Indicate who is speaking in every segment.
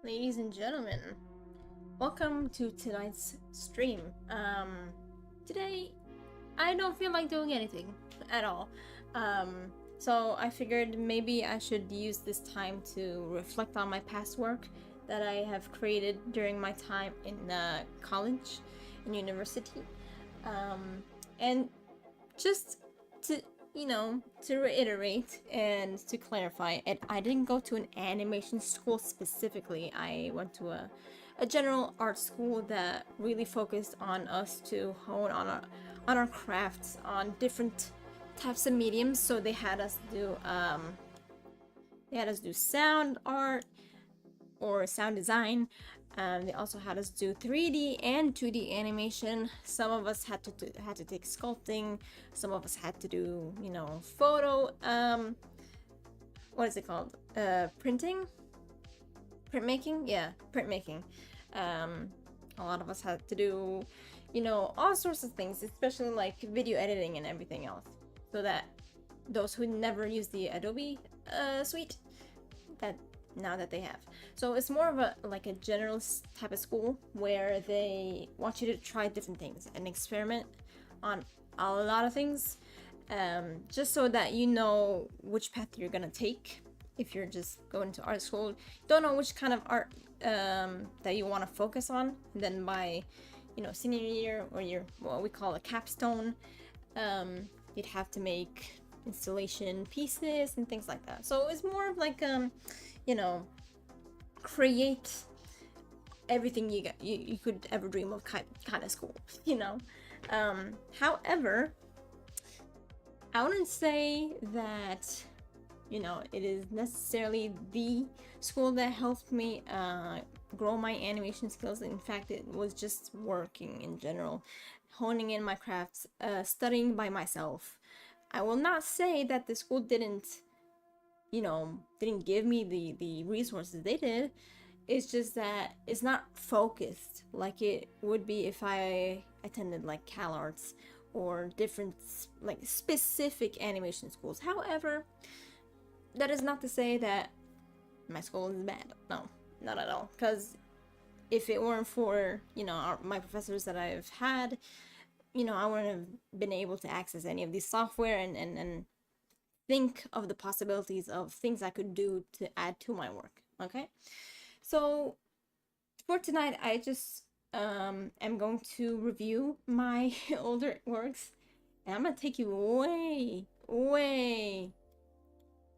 Speaker 1: ladies and gentlemen, welcome to tonight's stream. Today I don't feel like doing anything at all. So I figured maybe I should use this time to reflect on my past work that I have created during my time in college and university. And just to to reiterate and to clarify, I didn't go to an animation school specifically. I went to a general art school that really focused on us to hone on our crafts on different types of mediums. So they had us do sound art or sound design. They also had us do 3D and 2D animation. Some of us had to take sculpting. Some of us had to do, photo. What is it called? Printing, printmaking. Yeah, printmaking. A lot of us had to do, all sorts of things, especially like video editing and everything else. So that those who never use the Adobe suite, that now that they have. So it's more of a general type of school where they want you to try different things and experiment on a lot of things, just so that you know which path you're gonna take. If you're just going to art school, don't know which kind of art that you want to focus on, and then by senior year or your what we call a capstone, you'd have to make installation pieces and things like that. So it's more of like create everything you could ever dream of kind of school. However, I wouldn't say that it is necessarily the school that helped me grow my animation skills. In fact, it was just working in general, honing in my crafts, studying by myself. I will not say that the school didn't give me the resources they did. It's just that it's not focused like it would be if I attended like CalArts or different like specific animation schools. However, that is not to say that my school is bad. No, not at all. Because if it weren't for my professors that I've had, I wouldn't have been able to access any of these software and think of the possibilities of things I could do to add to my work. Okay, so for tonight, I just am going to review my older works, and I'm gonna take you way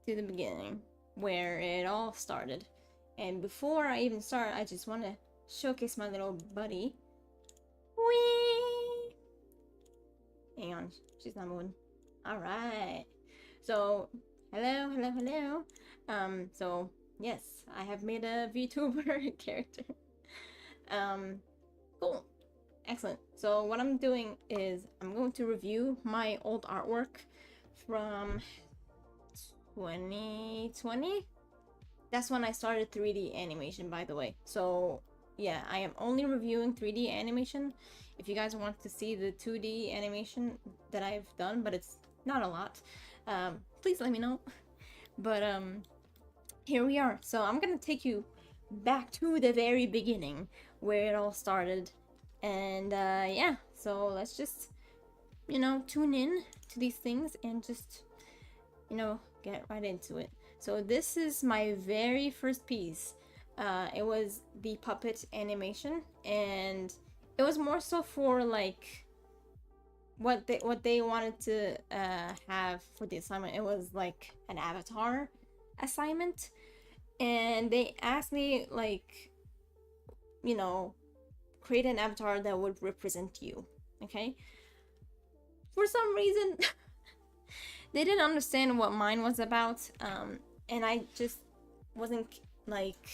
Speaker 1: to the beginning where it all started. And before I even start, I just want to showcase my little buddy. Whee! Hang on, she's not moving. All right. So, hello. So yes, I have made a VTuber character. Cool. Excellent. So what I'm doing is I'm going to review my old artwork from 2020. That's when I started 3D animation, by the way. So yeah, I am only reviewing 3D animation. If you guys want to see the 2D animation that I've done, but it's not a lot, please let me know. But here we are. So I'm gonna take you back to the very beginning where it all started. And yeah, so let's just tune in to these things and just get right into it. So this is my very first piece. It was the puppet animation, and it was more so for like what they wanted to have for the assignment. It was like an avatar assignment, and they asked me like create an avatar that would represent you. Okay, for some reason they didn't understand what mine was about, and I just wasn't like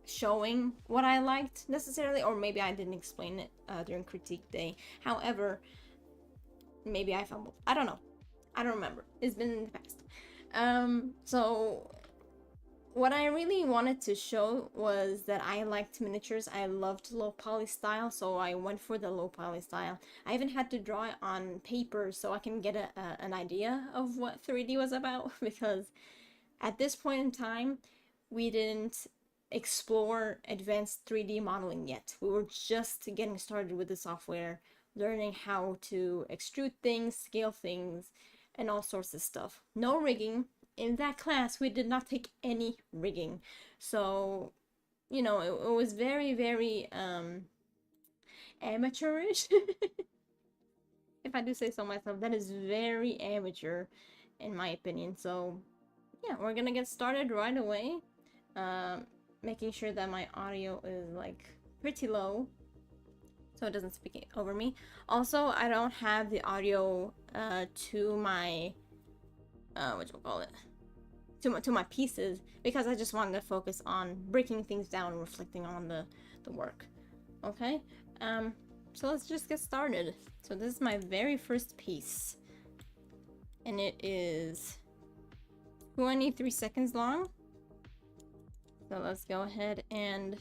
Speaker 1: showing what I liked necessarily, or maybe I didn't explain it during critique day. However, maybe I fumbled. I don't know. I don't remember. It's been in the past. So what I really wanted to show was that I liked miniatures. I loved low poly style, so I went for the low poly style. I even had to draw it on paper so I can get an idea of what 3D was about, because at this point in time, we didn't explore advanced 3D modeling yet. We were just getting started with the software, learning how to extrude things, scale things, and all sorts of stuff. No rigging. In that class, we did not take any rigging. So, you know, it was very, very amateurish. If I do say so myself, that is very amateur in my opinion. So, yeah, we're gonna get started right away. Making sure that my audio is like pretty low so it doesn't speak over me. Also, I don't have the audio to my what you call it, to my pieces, because I just wanted to focus on breaking things down and reflecting on the work. Okay, so let's just get started. So this is my very first piece, and it is 23 seconds long. So let's go ahead and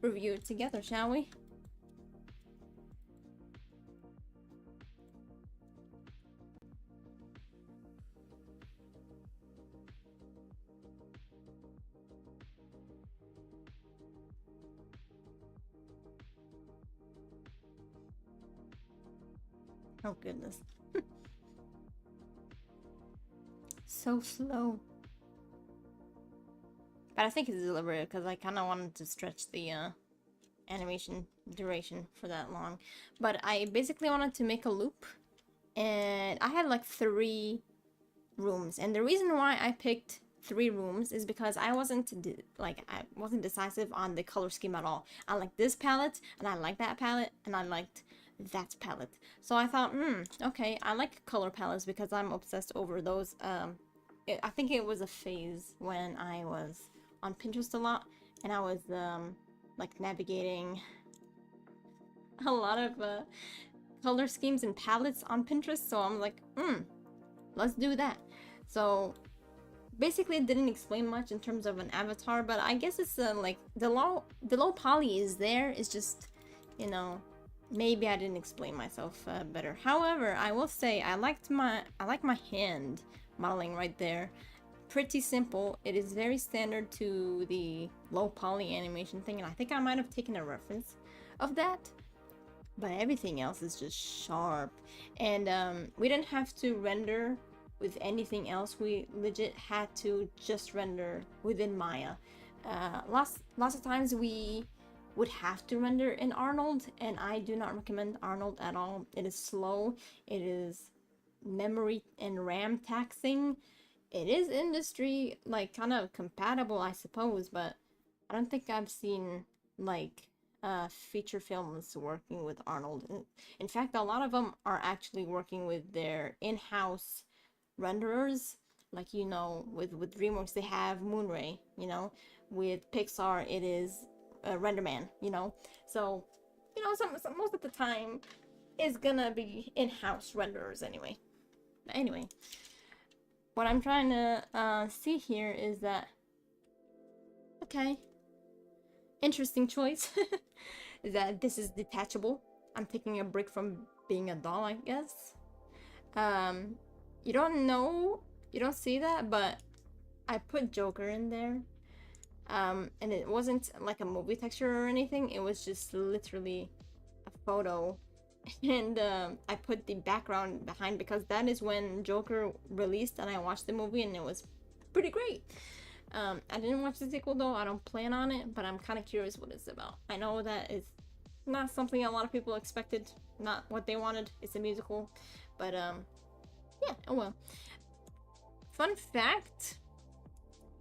Speaker 1: review it together, shall we? Oh goodness. So slow. But I think it's deliberate because I kind of wanted to stretch the animation duration for that long. But I basically wanted to make a loop, and I had like 3 rooms. And the reason why I picked 3 rooms is because I wasn't decisive on the color scheme at all. I like this palette, and I like that palette, and I liked that palette. So I thought, okay, I like color palettes because I'm obsessed over those. I think it was a phase when I was on Pinterest a lot, and I was like navigating a lot of color schemes and palettes on Pinterest. So I'm like, let's do that. So basically it didn't explain much in terms of an avatar, but I guess it's like the low poly is there. It's just, you know, maybe I didn't explain myself better. However, I will say I like my hand modeling right there. Pretty simple. It is very standard to the low poly animation thing, and I think I might have taken a reference of that. But everything else is just sharp, and we didn't have to render with anything else. We legit had to just render within Maya. Lots of times we would have to render in Arnold, and I do not recommend Arnold at all. It is slow, it is memory and RAM taxing. It is industry like kind of compatible, I suppose, but I don't think I've seen like feature films working with Arnold. In fact, a lot of them are actually working with their in-house renderers. Like, you know, with DreamWorks they have Moonray, you know, with Pixar it is RenderMan, you know. So, you know, some most of the time is gonna be in-house renderers anyway. But anyway, what I'm trying to see here is that, okay, interesting choice, that this is detachable. I'm taking a break from being a doll, I guess. You don't see that, but I put Joker in there. And it wasn't like a movie texture or anything. It was just literally a photo. And I put the background behind because that is when Joker released, and I watched the movie and it was pretty great. I didn't watch the sequel though. I don't plan on it, but I'm kind of curious what it's about. I know that it's not something a lot of people expected, not what they wanted. It's a musical, but yeah, oh well. Fun fact,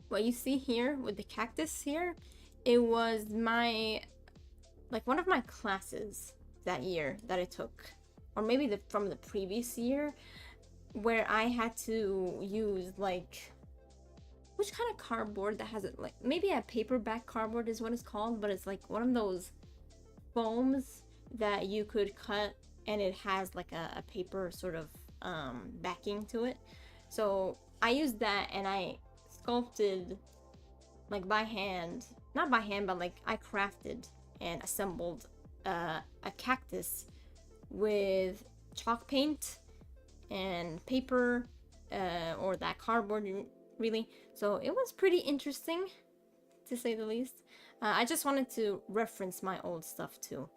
Speaker 1: what you see here with the cactus here, it was my, like, one of my classes that year that I took, or maybe from the previous year, where I had to use like, which kind of cardboard that has it, like maybe a paperback cardboard is what it's called, but it's like one of those foams that you could cut and it has like a paper sort of backing to it. So I used that and I sculpted, like by hand, not by hand, but like I crafted and assembled a cactus with chalk paint and paper, or that cardboard really. So it was pretty interesting, to say the least. I just wanted to reference my old stuff too.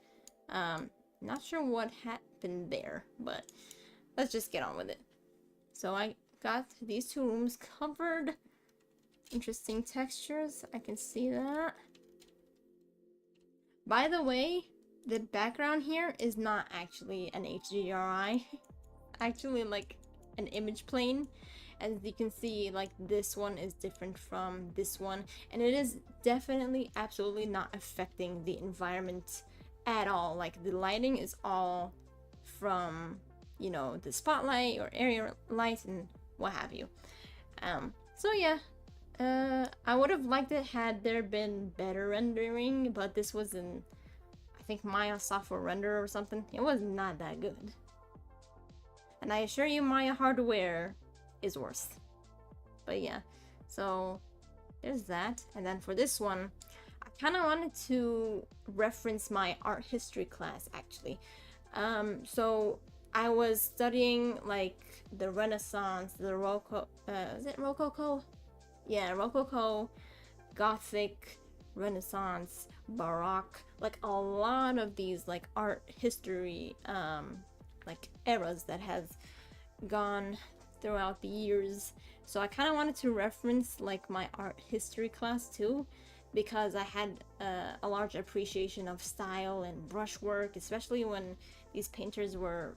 Speaker 1: Not sure what happened there, but let's just get on with it. So I got these two rooms covered. Interesting textures, I can see that. By the way, the background here is not actually an HDRI. Actually like an image plane. As you can see, like this one is different from this one, and it is definitely absolutely not affecting the environment at all. Like the lighting is all from, you know, the spotlight or area light and what have you. So yeah, I would have liked it had there been better rendering, but this was in, I think, Maya software render or something. It was not that good. And I assure you, Maya hardware is worse. But yeah, so there's that. And then for this one, I kind of wanted to reference my art history class actually. So I was studying like the Renaissance, the is it Rococo? Yeah, Rococo, Gothic, Renaissance, Baroque, like a lot of these like art history like eras that has gone throughout the years. So I kind of wanted to reference like my art history class too, because I had a large appreciation of style and brushwork, especially when these painters were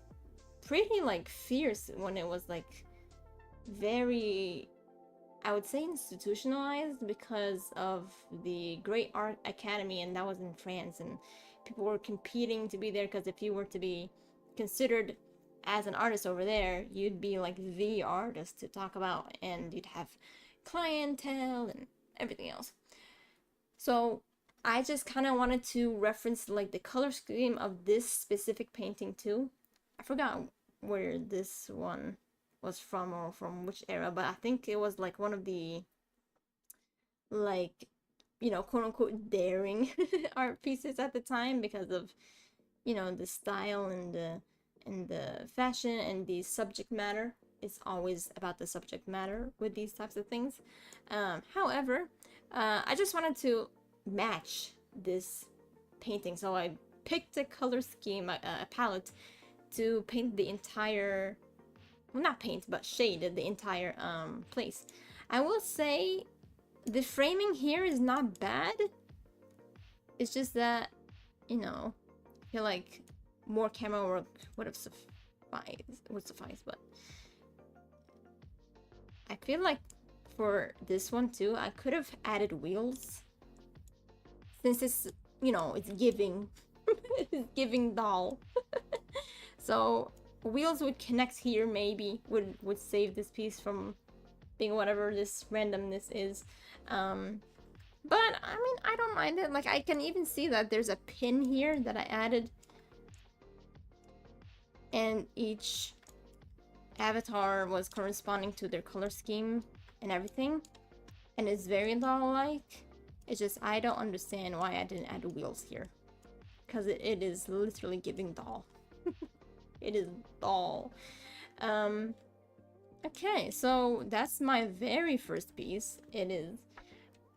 Speaker 1: pretty like fierce, when it was like very, I would say, institutionalized because of the Great Art Academy, and that was in France, and people were competing to be there, because if you were to be considered as an artist over there, you'd be like the artist to talk about, and you'd have clientele and everything else. So I just kind of wanted to reference like the color scheme of this specific painting too. I forgot where this one was from or from which era, but I think it was like one of the, like, you know, quote unquote daring art pieces at the time, because of, you know, the style and the fashion and the subject matter. It's always about the subject matter with these types of things. However, I just wanted to match this painting, so I picked a color scheme, a palette, to paint the entire, well, not paint, but shade the entire place. I will say the framing here is not bad. It's just that, you know, I feel like more camera work would suffice, but I feel like for this one too, I could have added wheels, since it's, you know, it's giving it's giving doll. So wheels would connect here, maybe would save this piece from being whatever this randomness is. But I mean, I don't mind it. Like, I can even see that there's a pin here that I added, and each avatar was corresponding to their color scheme and everything, and it's very doll-like. It's just, I don't understand why I didn't add wheels here, because it is literally giving doll. It is doll. Okay, so that's my very first piece. It is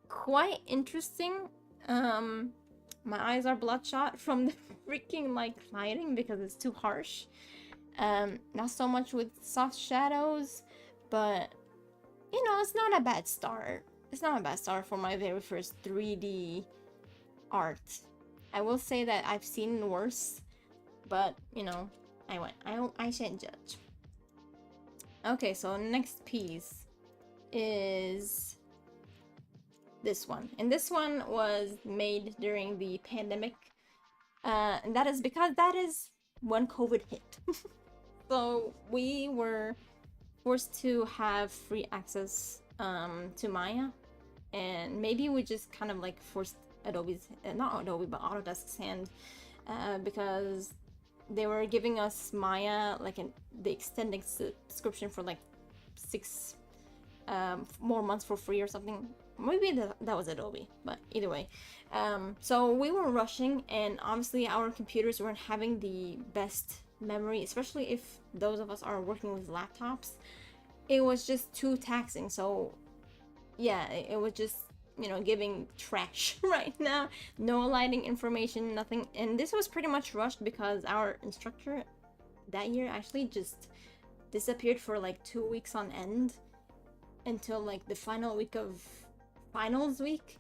Speaker 1: quite interesting. My eyes are bloodshot from the freaking like lighting because it's too harsh. Not so much with soft shadows, but you know, it's not a bad start. It's not a bad start for my very first 3D art. I will say that I've seen worse, but you know, I shan't judge. Okay, so next piece is this one, and this one was made during the pandemic, and that is because that is when COVID hit. So we were forced to have free access to Maya, and maybe we just kind of like forced Adobe's, not Adobe, but Autodesk's hand, because they were giving us Maya like the extended subscription for like 6 more months for free or something. Maybe that was Adobe, but either way. So we were rushing, and obviously our computers weren't having the best memory, especially if those of us are working with laptops. It was just too taxing. So yeah, it was just you know, giving trash right now. No lighting information, nothing. And this was pretty much rushed because our instructor that year actually just disappeared for like 2 weeks on end until like the final week of finals week.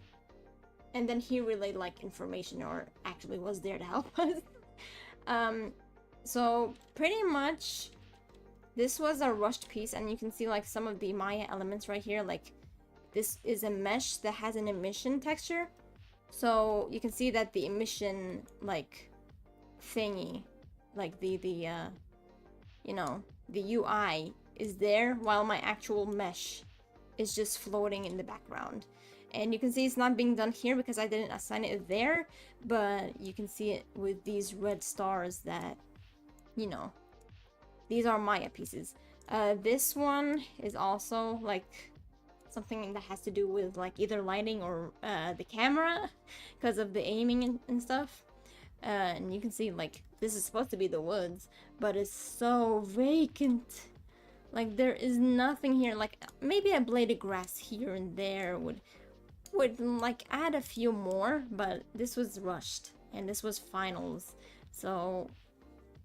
Speaker 1: And then he relayed like information, or actually was there to help us. So pretty much this was a rushed piece, and you can see like some of the Maya elements right here. Like this is a mesh that has an emission texture. So you can see that the emission like thingy, like the you know, the UI is there while my actual mesh is just floating in the background. And you can see it's not being done here because I didn't assign it there, but you can see it with these red stars that, you know, these are Maya pieces. This one is also like something that has to do with like either lighting or the camera because of the aiming and stuff. And you can see like this is supposed to be the woods, but it's so vacant. Like there is nothing here. Like maybe a blade of grass here and there would like add a few more, but this was rushed and this was finals, so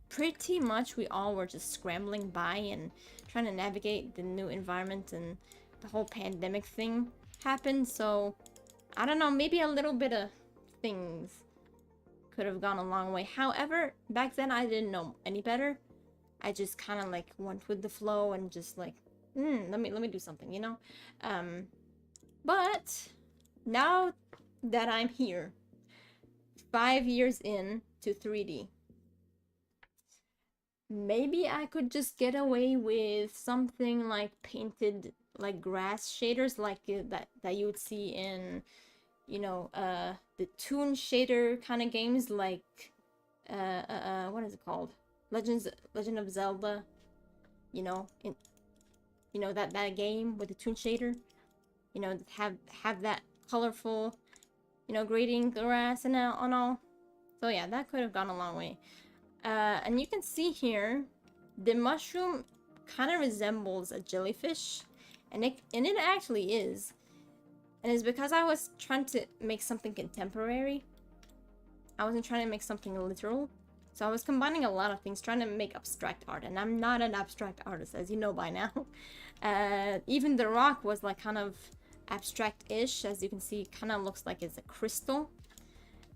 Speaker 1: pretty much we all were just scrambling by and trying to navigate the new environment, and the whole pandemic thing happened. So I don't know, maybe a little bit of things could have gone a long way. However, back then I didn't know any better. I just kind of like went with the flow and just like let me do something, you know. But now that I'm here, 5 years in to 3D, maybe I could just get away with something like painted like grass shaders, like that you would see in, you know, the Toon Shader kind of games, like what is it called? Legend of Zelda. You know, that game with the Toon Shader. You know, have that colorful, you know, grading grass and all. So yeah, that could have gone a long way. And you can see here, the mushroom kind of resembles a jellyfish, and it actually is. And it's because I was trying to make something contemporary. I wasn't trying to make something literal. So I was combining a lot of things, trying to make abstract art, and I'm not an abstract artist, as you know by now. Even the rock was like kind of abstract-ish, as you can see, kind of looks like it's a crystal.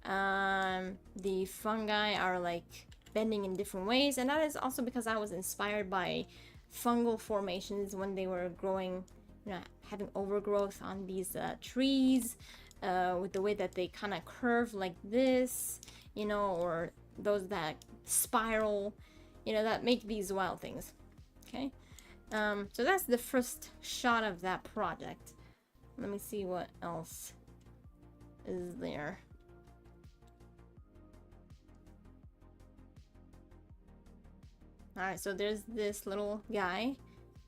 Speaker 1: The fungi are like bending in different ways, and that is also because I was inspired by fungal formations when they were growing, you know, having overgrowth on these trees, with the way that they kind of curve like this, you know, or those that spiral, you know, that make these wild things. Okay, so that's the first shot of that project. Let me see what else is there. Alright, so there's this little guy.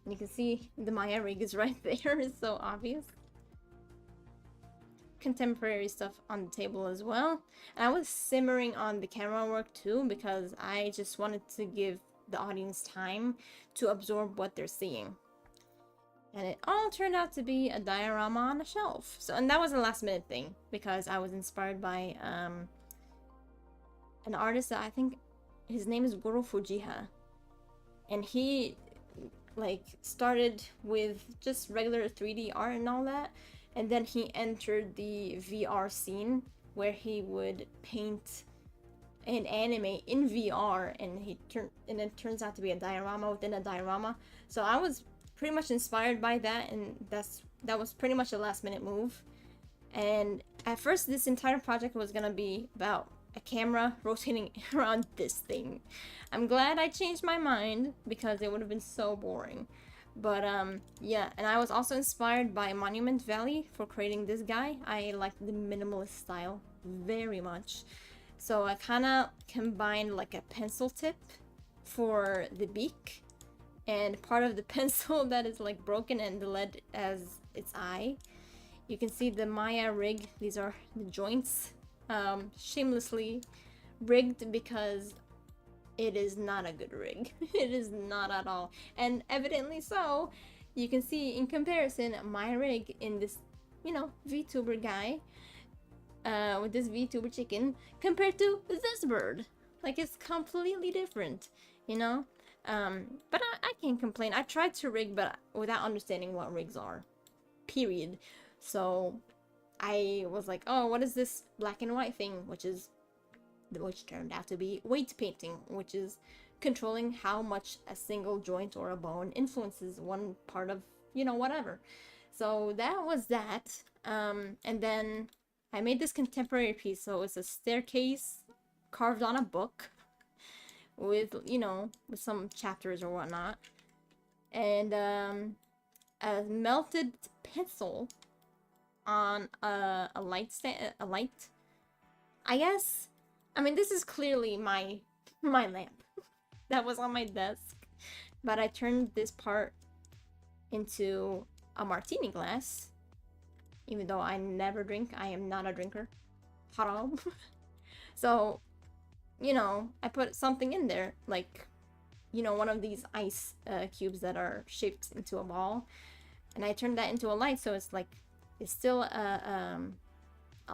Speaker 1: And you can see the Maya rig is right there. It's so obvious. Contemporary stuff on the table as well. And I was simmering on the camera work too, because I just wanted to give the audience time to absorb what they're seeing. And it all turned out to be a diorama on a shelf. So, and that was a last minute thing because I was inspired by an artist that I think his name is Goro Fujiha. And he like started with just regular 3D art and all that. And then he entered the VR scene where he would paint and animate in VR, and it turns out to be a diorama within a diorama. So I was pretty much inspired by that, and that was pretty much a last minute move. And at first this entire project was gonna be about a camera rotating around this thing. I'm glad I changed my mind because it would have been so boring. But yeah, and I was also inspired by Monument Valley for creating this guy. I like the minimalist style very much. So I kind of combined like a pencil tip for the beak, and part of the pencil that is like broken and the lead as its eye. You can see the Maya rig. These are the joints, shamelessly rigged because it is not a good rig. It is not at all, and evidently so. You can see in comparison my rig in this, VTuber guy, with this VTuber chicken, compared to this bird. Like, it's completely different, you know? But I can't complain. I tried to rig, but without understanding what rigs are. Period. So I was like, oh, what is this black and white thing? Which turned out to be weight painting, which is controlling how much a single joint or a bone influences one part of, whatever. So that was that. And then I made this contemporary piece. So it's a staircase carved on a book with, with some chapters or whatnot. And a melted pencil on a light stand, I guess. I mean, this is clearly my lamp that was on my desk, but I turned this part into a martini glass, even though I never drink. I am not a drinker. Haram. So, I put something in there, like, one of these ice cubes that are shaped into a ball, and I turned that into a light, so it's still a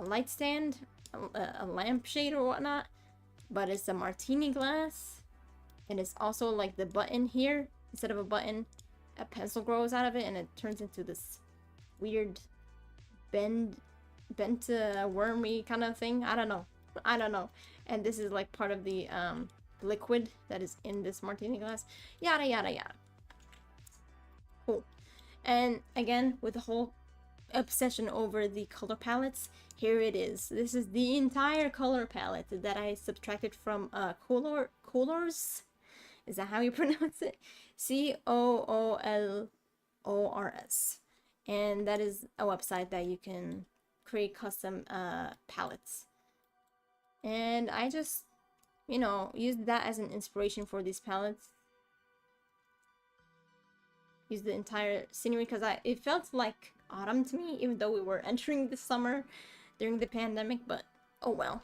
Speaker 1: light stand, a lampshade or whatnot, but it's a martini glass, and it's also like the button here, instead of a button, a pencil grows out of it, and it turns into this weird bent wormy kind of thing. I don't know. And this is like part of the liquid that is in this martini glass. Yada yada yada. Cool. And again, with the whole obsession over the color palettes, here it is. This is the entire color palette that I subtracted from Colors. Is that how you pronounce it? Coolors. And that is a website that you can create custom palettes. And I just, used that as an inspiration for these palettes. Use the entire scenery because it felt like autumn to me, even though we were entering the summer during the pandemic, but oh well.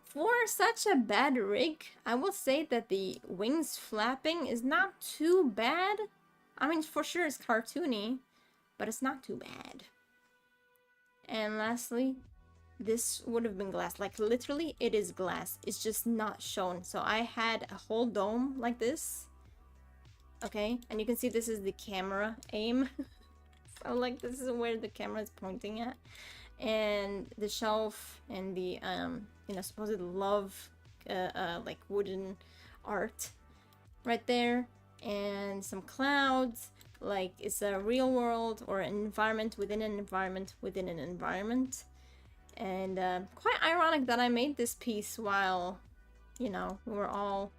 Speaker 1: For such a bad rig, I will say that the wings flapping is not too bad. I mean, for sure it's cartoony, but it's not too bad. And lastly, this would have been glass. Like, literally, it is glass. It's just not shown. So I had a whole dome like this. Okay, and you can see this is the camera aim. So, like, this is where the camera is pointing at. And the shelf and the, supposed love, like, wooden art right there. And some clouds. Like, it's a real world or an environment within an environment within an environment. And quite ironic that I made this piece while, we were all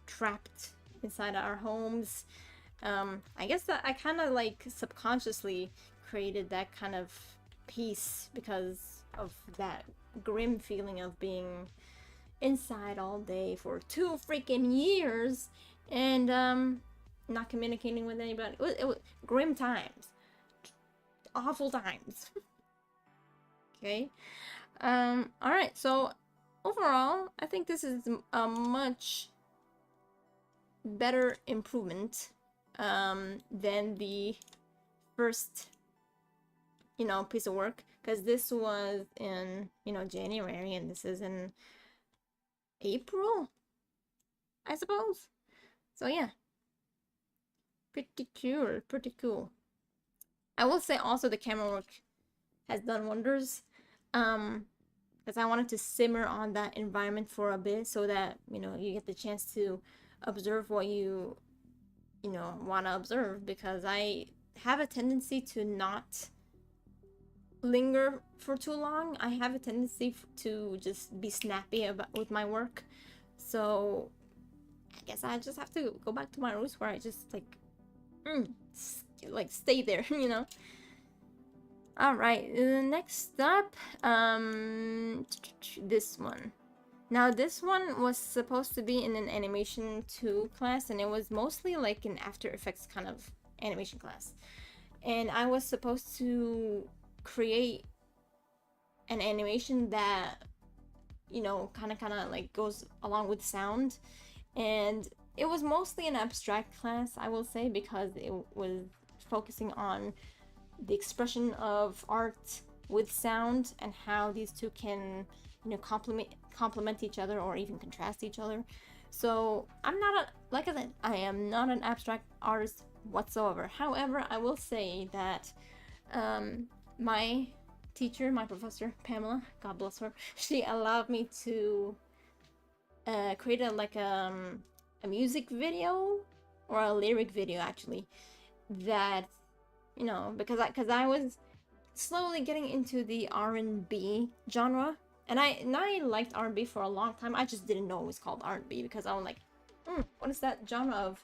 Speaker 1: trapped inside our homes. I guess that I kind of like subconsciously created that kind of piece because of that grim feeling of being inside all day for 2 freaking years and not communicating with anybody. It was grim times, awful times. Okay. Alright, so overall, I think this is a much better improvement than the first, piece of work, because this was in, January, and this is in April, I suppose. So yeah, pretty cool. I will say also the camera work has done wonders, because I wanted to simmer on that environment for a bit so that, you get the chance to observe what you want to observe, because I have a tendency to not linger for too long. I have a tendency to just be snappy with my work, so I guess I just have to go back to my roots where I just like stay there. All right, next up, this one. Now, this one was supposed to be in an animation 2 class, and it was mostly like an After Effects kind of animation class. And I was supposed to create an animation that, kind of like goes along with sound. And it was mostly an abstract class, I will say, because it was focusing on the expression of art with sound and how these two can, you know, complement each other or even contrast each other. So I'm not like I said, I am not an abstract artist whatsoever. However, I will say that my teacher, my professor Pamela, God bless her, she allowed me to create a music video or a lyric video actually, that, you know, because I was slowly getting into the R&B genre, and I liked R&B for a long time. I just didn't know it was called R&B because I was like, what is that genre of,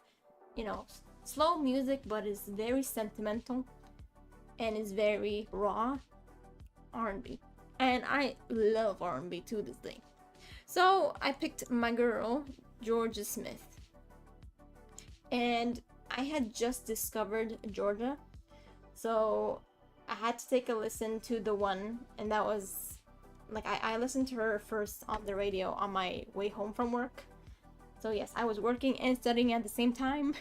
Speaker 1: you know, slow music but is very sentimental and is very raw R&B. And I love R&B to this day. So I picked my girl, Georgia Smith. And I had just discovered Georgia, so I had to take a listen to The One, and that was like I listened to her first on the radio on my way home from work. So yes, I was working and studying at the same time.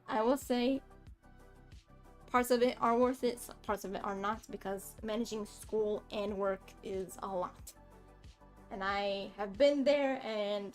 Speaker 1: I will say parts of it are worth it, parts of it are not, because managing school and work is a lot. And I have been there, and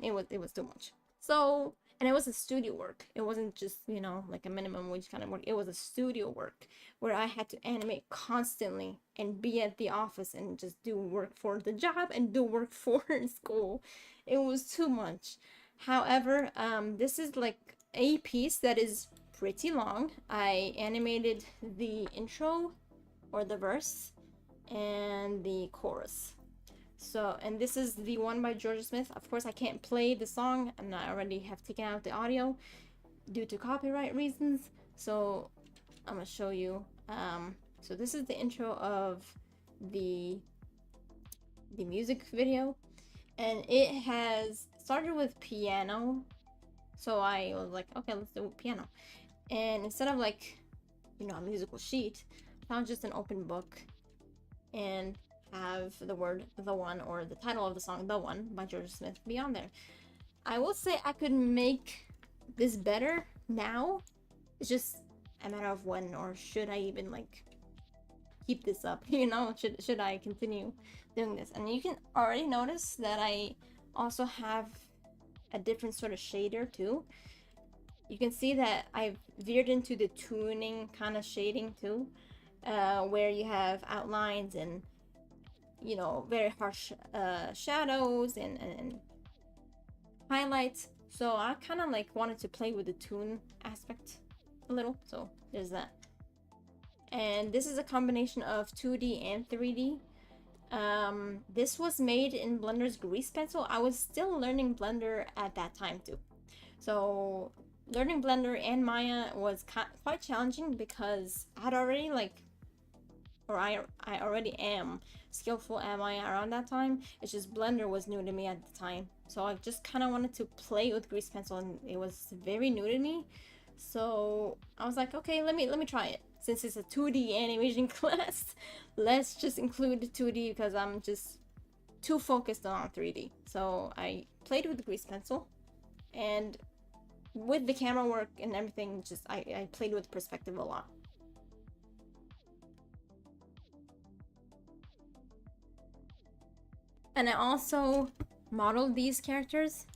Speaker 1: it was too much. So, and it was a studio work. It wasn't just, you know, like a minimum wage kind of work. It was a studio work where I had to animate constantly and be at the office and just do work for the job and do work for school. It was too much. However, this is like a piece that is pretty long. I animated the intro or the verse and the chorus. So, and this is the one by Georgia Smith. Of course, I can't play the song, and I already have taken out the audio due to copyright reasons. So, I'm gonna show you. So this is the intro of the music video, and it has started with piano. So I was like, okay, let's do piano. And instead of like, you know, a musical sheet, I found just an open book and have the word The One, or the title of the song The One by Georgia Smith, be on there. I will say I could make this better now. It's just a matter of when, or should I even like keep this up, you know, should I continue doing this. And you can already notice that I also have a different sort of shader too. You can see that I've veered into the tuning kind of shading too, where you have outlines and, you know, very harsh shadows and highlights. So I kind of like wanted to play with the tune aspect a little, so there's that. And this is a combination of 2D and 3D. This was made in Blender's Grease Pencil. I was still learning Blender at that time too, so learning Blender and Maya was quite challenging because I'd already like, or I already am skillful at Maya around that time. It's just Blender was new to me at the time, so I just kind of wanted to play with Grease Pencil, and it was very new to me. So I was like, okay, let me try it. Since it's a 2D animation class, let's just include 2D because I'm just too focused on 3D. So I played with the Grease Pencil, and with the camera work and everything, just I played with perspective a lot. And I also modeled these characters,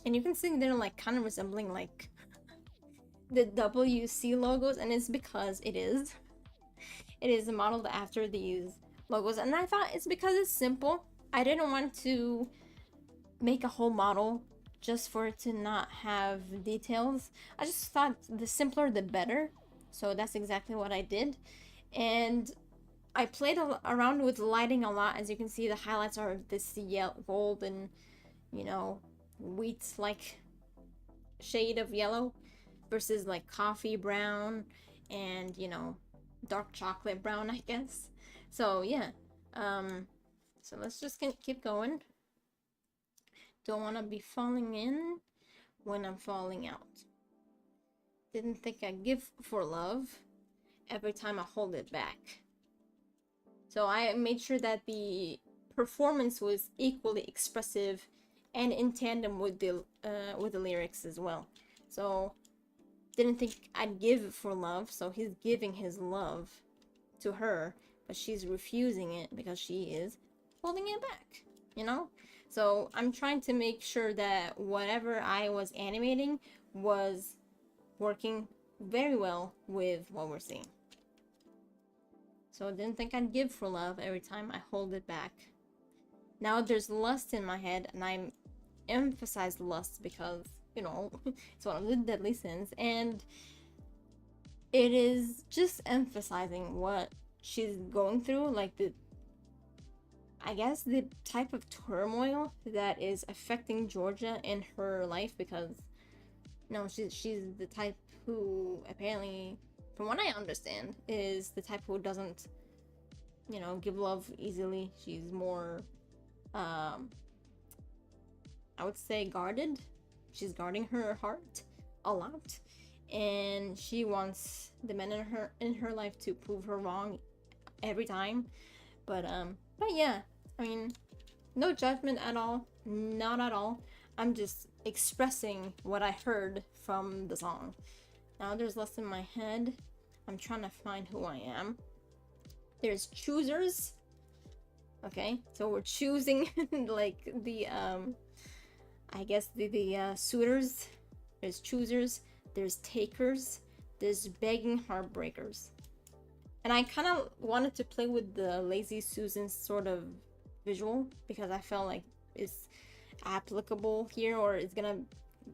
Speaker 1: and you can see they're like kind of resembling like the WC logos, and it's because it is modeled after these logos. And I thought it's because it's simple. I didn't want to make a whole model just for it to not have details. I just thought the simpler the better, so that's exactly what I did. And I played around with lighting a lot. As you can see, the highlights are this yellow, golden, you know, wheat like shade of yellow versus like coffee brown and, you know, dark chocolate brown, I guess. So yeah, so let's just keep going. Don't want to be falling in when I'm falling out. Didn't think I'd give for love every time I hold it back. So I made sure that the performance was equally expressive and in tandem with the lyrics as well. So didn't think I'd give for love, so he's giving his love to her, but she's refusing it because she is holding it back, you know? So I'm trying to make sure that whatever I was animating was working very well with what we're seeing. So I didn't think I'd give for love every time I hold it back. Now there's lust in my head, and I emphasize lust because, you know, it's one of the deadly sins, and it is just emphasizing what she's going through, like I guess the type of turmoil that is affecting Georgia in her life, because no, she's the type who apparently, from what I understand, is the type who doesn't, you know, give love easily. She's more, I would say, guarded. She's guarding her heart a lot, and she wants the men in her life to prove her wrong every time. But yeah, I mean, no judgment at all, not at all. I'm just expressing what I heard from the song. Now there's less in my head. I'm trying to find who I am. There's choosers. Okay, so we're choosing like the I guess the suitors. There's choosers. There's takers. There's begging heartbreakers. And I kind of wanted to play with the Lazy Susan sort of visual because I felt like it's applicable here, or it's gonna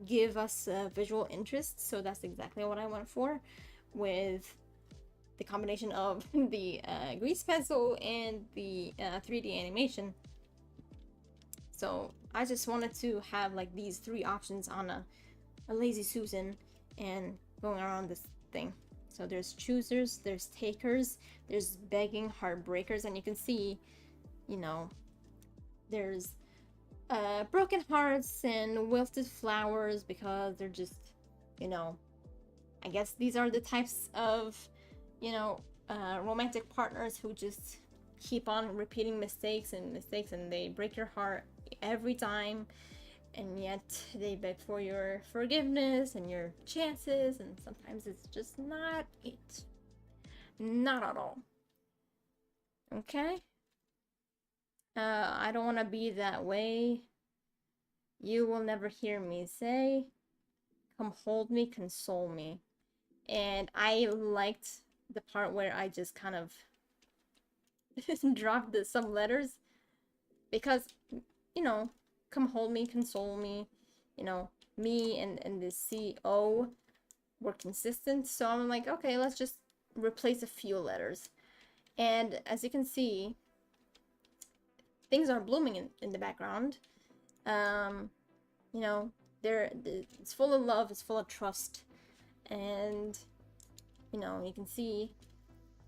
Speaker 1: give us a visual interest. So that's exactly what I went for with the combination of the grease pencil and the 3D animation. So I just wanted to have like these three options on a Lazy Susan and going around this thing. So there's choosers, there's takers, there's begging heartbreakers, and you can see, you know, there's broken hearts and wilted flowers because they're just, you know, I guess these are the types of, you know, romantic partners who just keep on repeating mistakes and they break your heart every time, and yet they beg for your forgiveness and your chances, and sometimes it's just not it. Not at all. Okay? I don't want to be that way. You will never hear me say, come hold me, console me. And I liked the part where I just kind of dropped some letters because, you know, come hold me, console me, you know, me and the CO were consistent. So I'm like, okay, let's just replace a few letters. And as you can see, things are blooming in the background. You know, it's full of love, it's full of trust. And, you know, you can see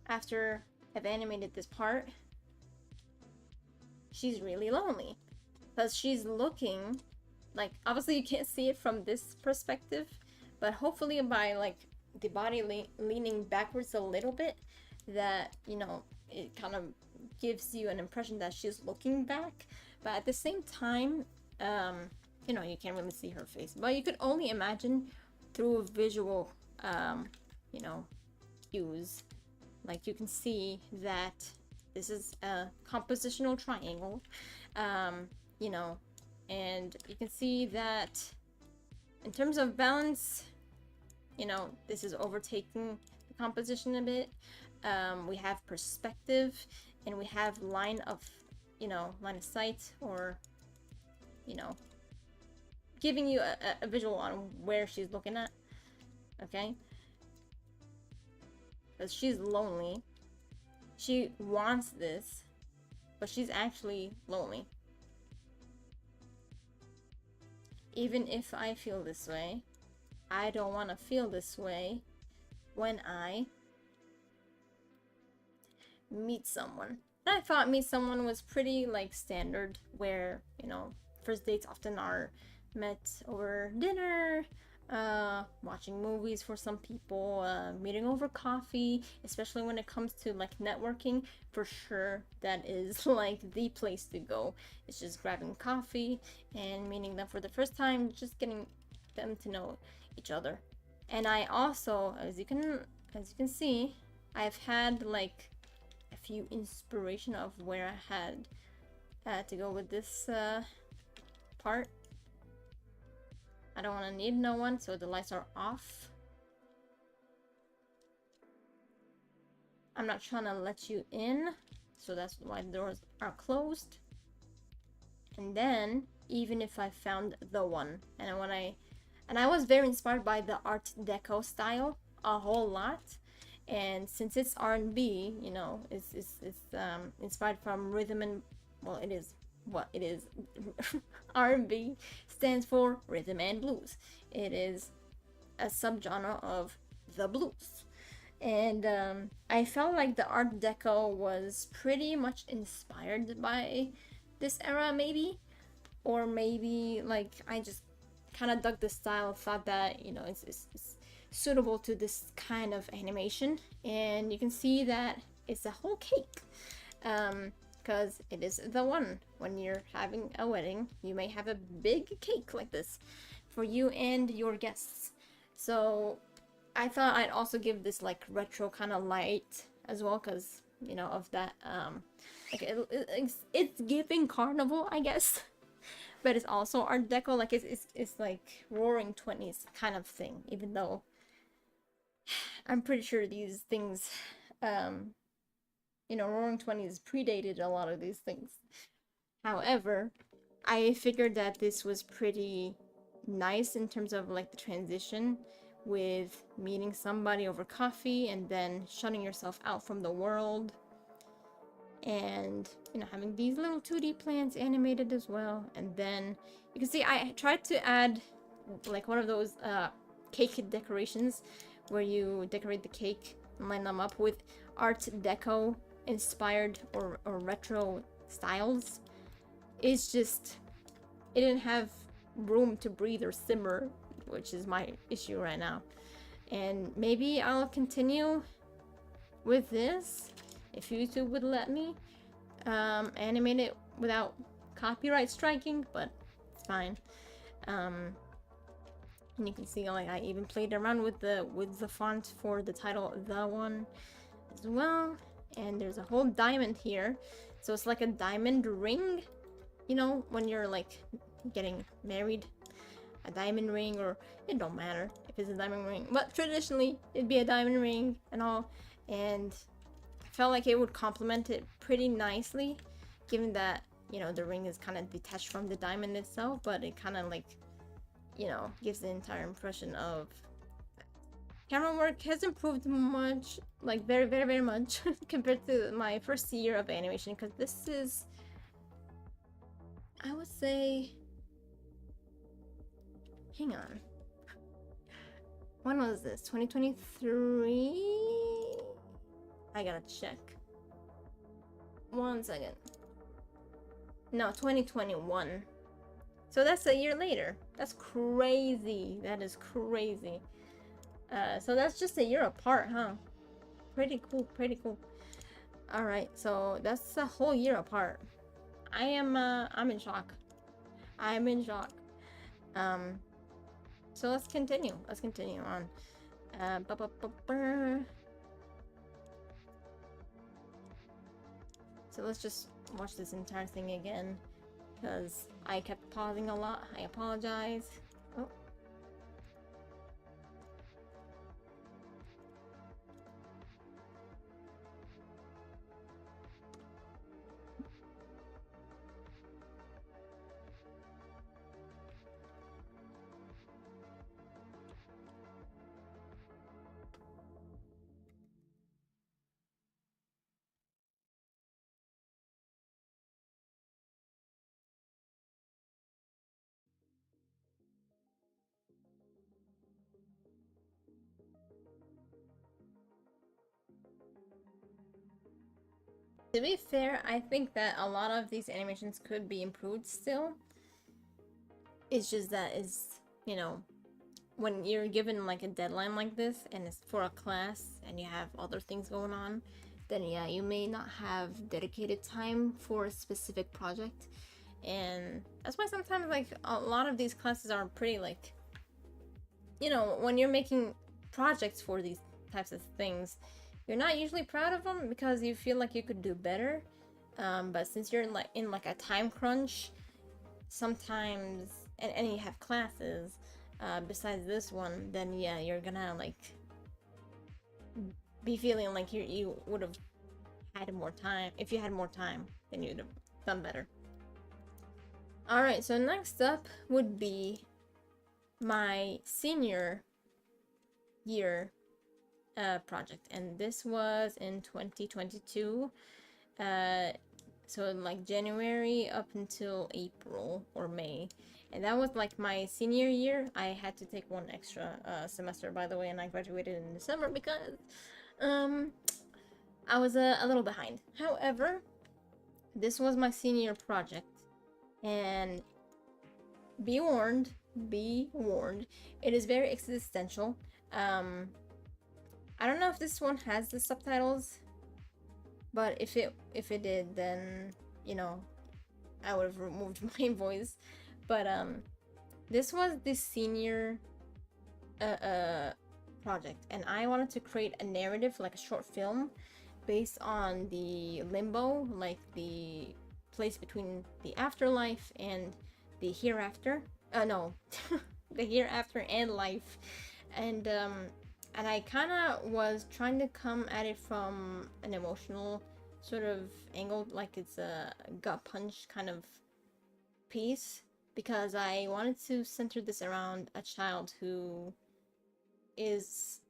Speaker 1: after I've animated this part, she's really lonely because she's looking like, obviously you can't see it from this perspective, but hopefully by like the body leaning backwards a little bit, that, you know, it kind of gives you an impression that she's looking back. But at the same time, you know, you can't really see her face, but you could only imagine through visual, you know, cues. Like you can see that this is a compositional triangle, you know, and you can see that in terms of balance, you know, this is overtaking the composition a bit. We have perspective, and we have line of sight, or, you know, giving you a visual on where she's looking at. Okay, because she's lonely. She wants this, but she's actually lonely. Even if I feel this way, I don't want to feel this way when I meet someone. And I thought meet someone was pretty like standard, where, you know, first dates often are met over dinner, watching movies for some people, meeting over coffee, especially when it comes to like networking. For sure, that is like the place to go. It's just grabbing coffee and meeting them for the first time, just getting them to know each other. And I also, as you can see, I've had like a few inspiration of where I had to go with this part. I don't want to need no one, so the lights are off. I'm not trying to let you in, so that's why the doors are closed. And then, even if I found the one, and I was very inspired by the Art Deco style a whole lot. And since it's R&B, you know, it's inspired from rhythm and, well, it is what it is. R&B stands for rhythm and blues. It is a subgenre of the blues. And I felt like the Art Deco was pretty much inspired by this era, maybe. Or maybe, like, I just kind of dug the style, thought that, you know, it's suitable to this kind of animation. And you can see that it's a whole cake. Because it is the one. When you're having a wedding, you may have a big cake like this for you and your guests. So I thought I'd also give this like retro kind of light as well, because, you know, of that like it's giving carnival, I guess. But it's also Art Deco, like it's like Roaring 20s kind of thing, even though I'm pretty sure these things, you know, Roaring 20s predated a lot of these things. However, I figured that this was pretty nice in terms of like the transition with meeting somebody over coffee and then shutting yourself out from the world, and, you know, having these little 2D plants animated as well. And then you can see I tried to add like one of those cake decorations where you decorate the cake and line them up with Art Deco inspired or retro styles. It's just, it didn't have room to breathe or simmer, which is my issue right now. And maybe I'll continue with this if YouTube would let me animate it without copyright striking, but it's fine. And you can see, like, I even played around with the font for the title, The One, as well. And there's a whole diamond here, so it's like a diamond ring, you know, when you're like getting married, a diamond ring, or it don't matter if it's a diamond ring, but traditionally it'd be a diamond ring and all. And I felt like it would complement it pretty nicely, given that, you know, the ring is kind of detached from the diamond itself, but it kind of, like, you know, gives the entire impression of camera work has improved much, like very, very, very much compared to my first year of animation, because this is, I would say, hang on, when was this? 2023? I gotta check. 1 second. No, 2021. So that's a year later. That's crazy. That is crazy. So that's just a year apart, huh? Pretty cool, pretty cool. Alright, so that's a whole year apart. I'm in shock. I'm in shock. So let's continue. Let's continue on. So let's just watch this entire thing again, because I kept pausing a lot. I apologize. Oh. To be fair, I think that a lot of these animations could be improved still. It's just that is, you know, when you're given like a deadline like this and it's for a class and you have other things going on, then yeah, you may not have dedicated time for a specific project. And that's why sometimes, like, a lot of these classes are pretty, like, you know, when you're making projects for these types of things, you're not usually proud of them because you feel like you could do better. But since you're in like a time crunch, sometimes, and you have classes besides this one, then yeah, you're gonna like be feeling like you would have had more time. If you had more time, then you'd have done better. All right, so next up would be my senior year project, and this was in 2022. So like January up until April or May, and that was like my senior year. I had to take one extra semester, by the way, and I graduated in December because I was a little behind. However, this was my senior project, and be warned, it is very existential. I don't know if this one has the subtitles, but if it did, then you know, I would have removed my voice. But this was the senior project, and I wanted to create a narrative, like a short film, based on the limbo, like the place between the afterlife and the hereafter. No, the hereafter and life, and I kind of was trying to come at it from an emotional sort of angle, like it's a gut punch kind of piece, because I wanted to center this around a child who is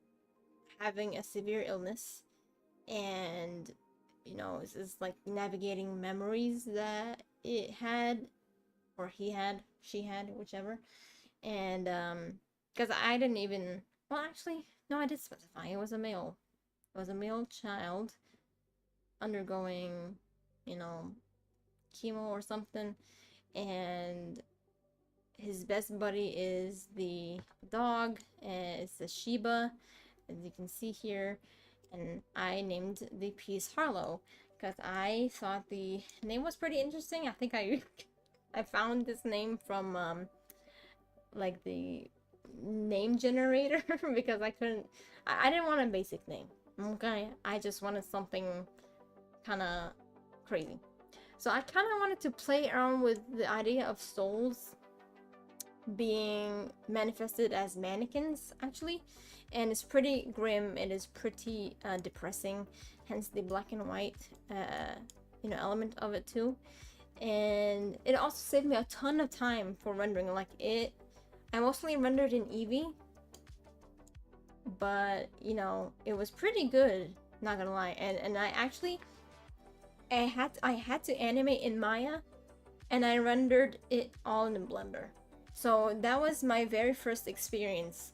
Speaker 1: having a severe illness, and you know, is like navigating memories that it had, or he had, she had, whichever. And because I didn't even, well, actually, no, I did specify it was a male. It was a male child undergoing, you know, chemo or something, and his best buddy is the dog, and it's a Shiba, as you can see here. And I named the piece Harlow because I thought the name was pretty interesting. I think I I found this name from like the name generator because I couldn't, I didn't want a basic name. Okay, I just wanted something kind of crazy. So I kind of wanted to play around with the idea of souls being manifested as mannequins, actually, and it's pretty grim. It is pretty depressing, hence the black and white you know, element of it too. And it also saved me a ton of time for rendering. Like it, I mostly rendered in Eevee, but you know, it was pretty good, not gonna lie. And I actually, I had to animate in Maya, and I rendered it all in Blender. So that was my very first experience,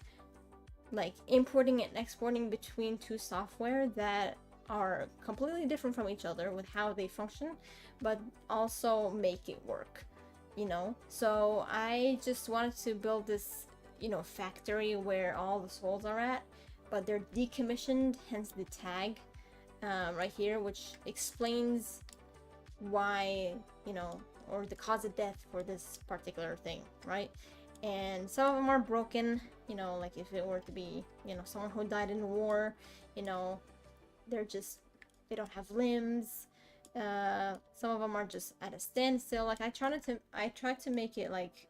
Speaker 1: like importing and exporting between two software that are completely different from each other with how they function, but also make it work, you know? So I just wanted to build this, you know, factory where all the souls are at, but they're decommissioned, hence the tag right here, which explains why, you know, or the cause of death for this particular thing, right? And some of them are broken, you know, like if it were to be, you know, someone who died in war, you know, they're just, they don't have limbs. Some of them are just at a standstill. Like I tried to make it like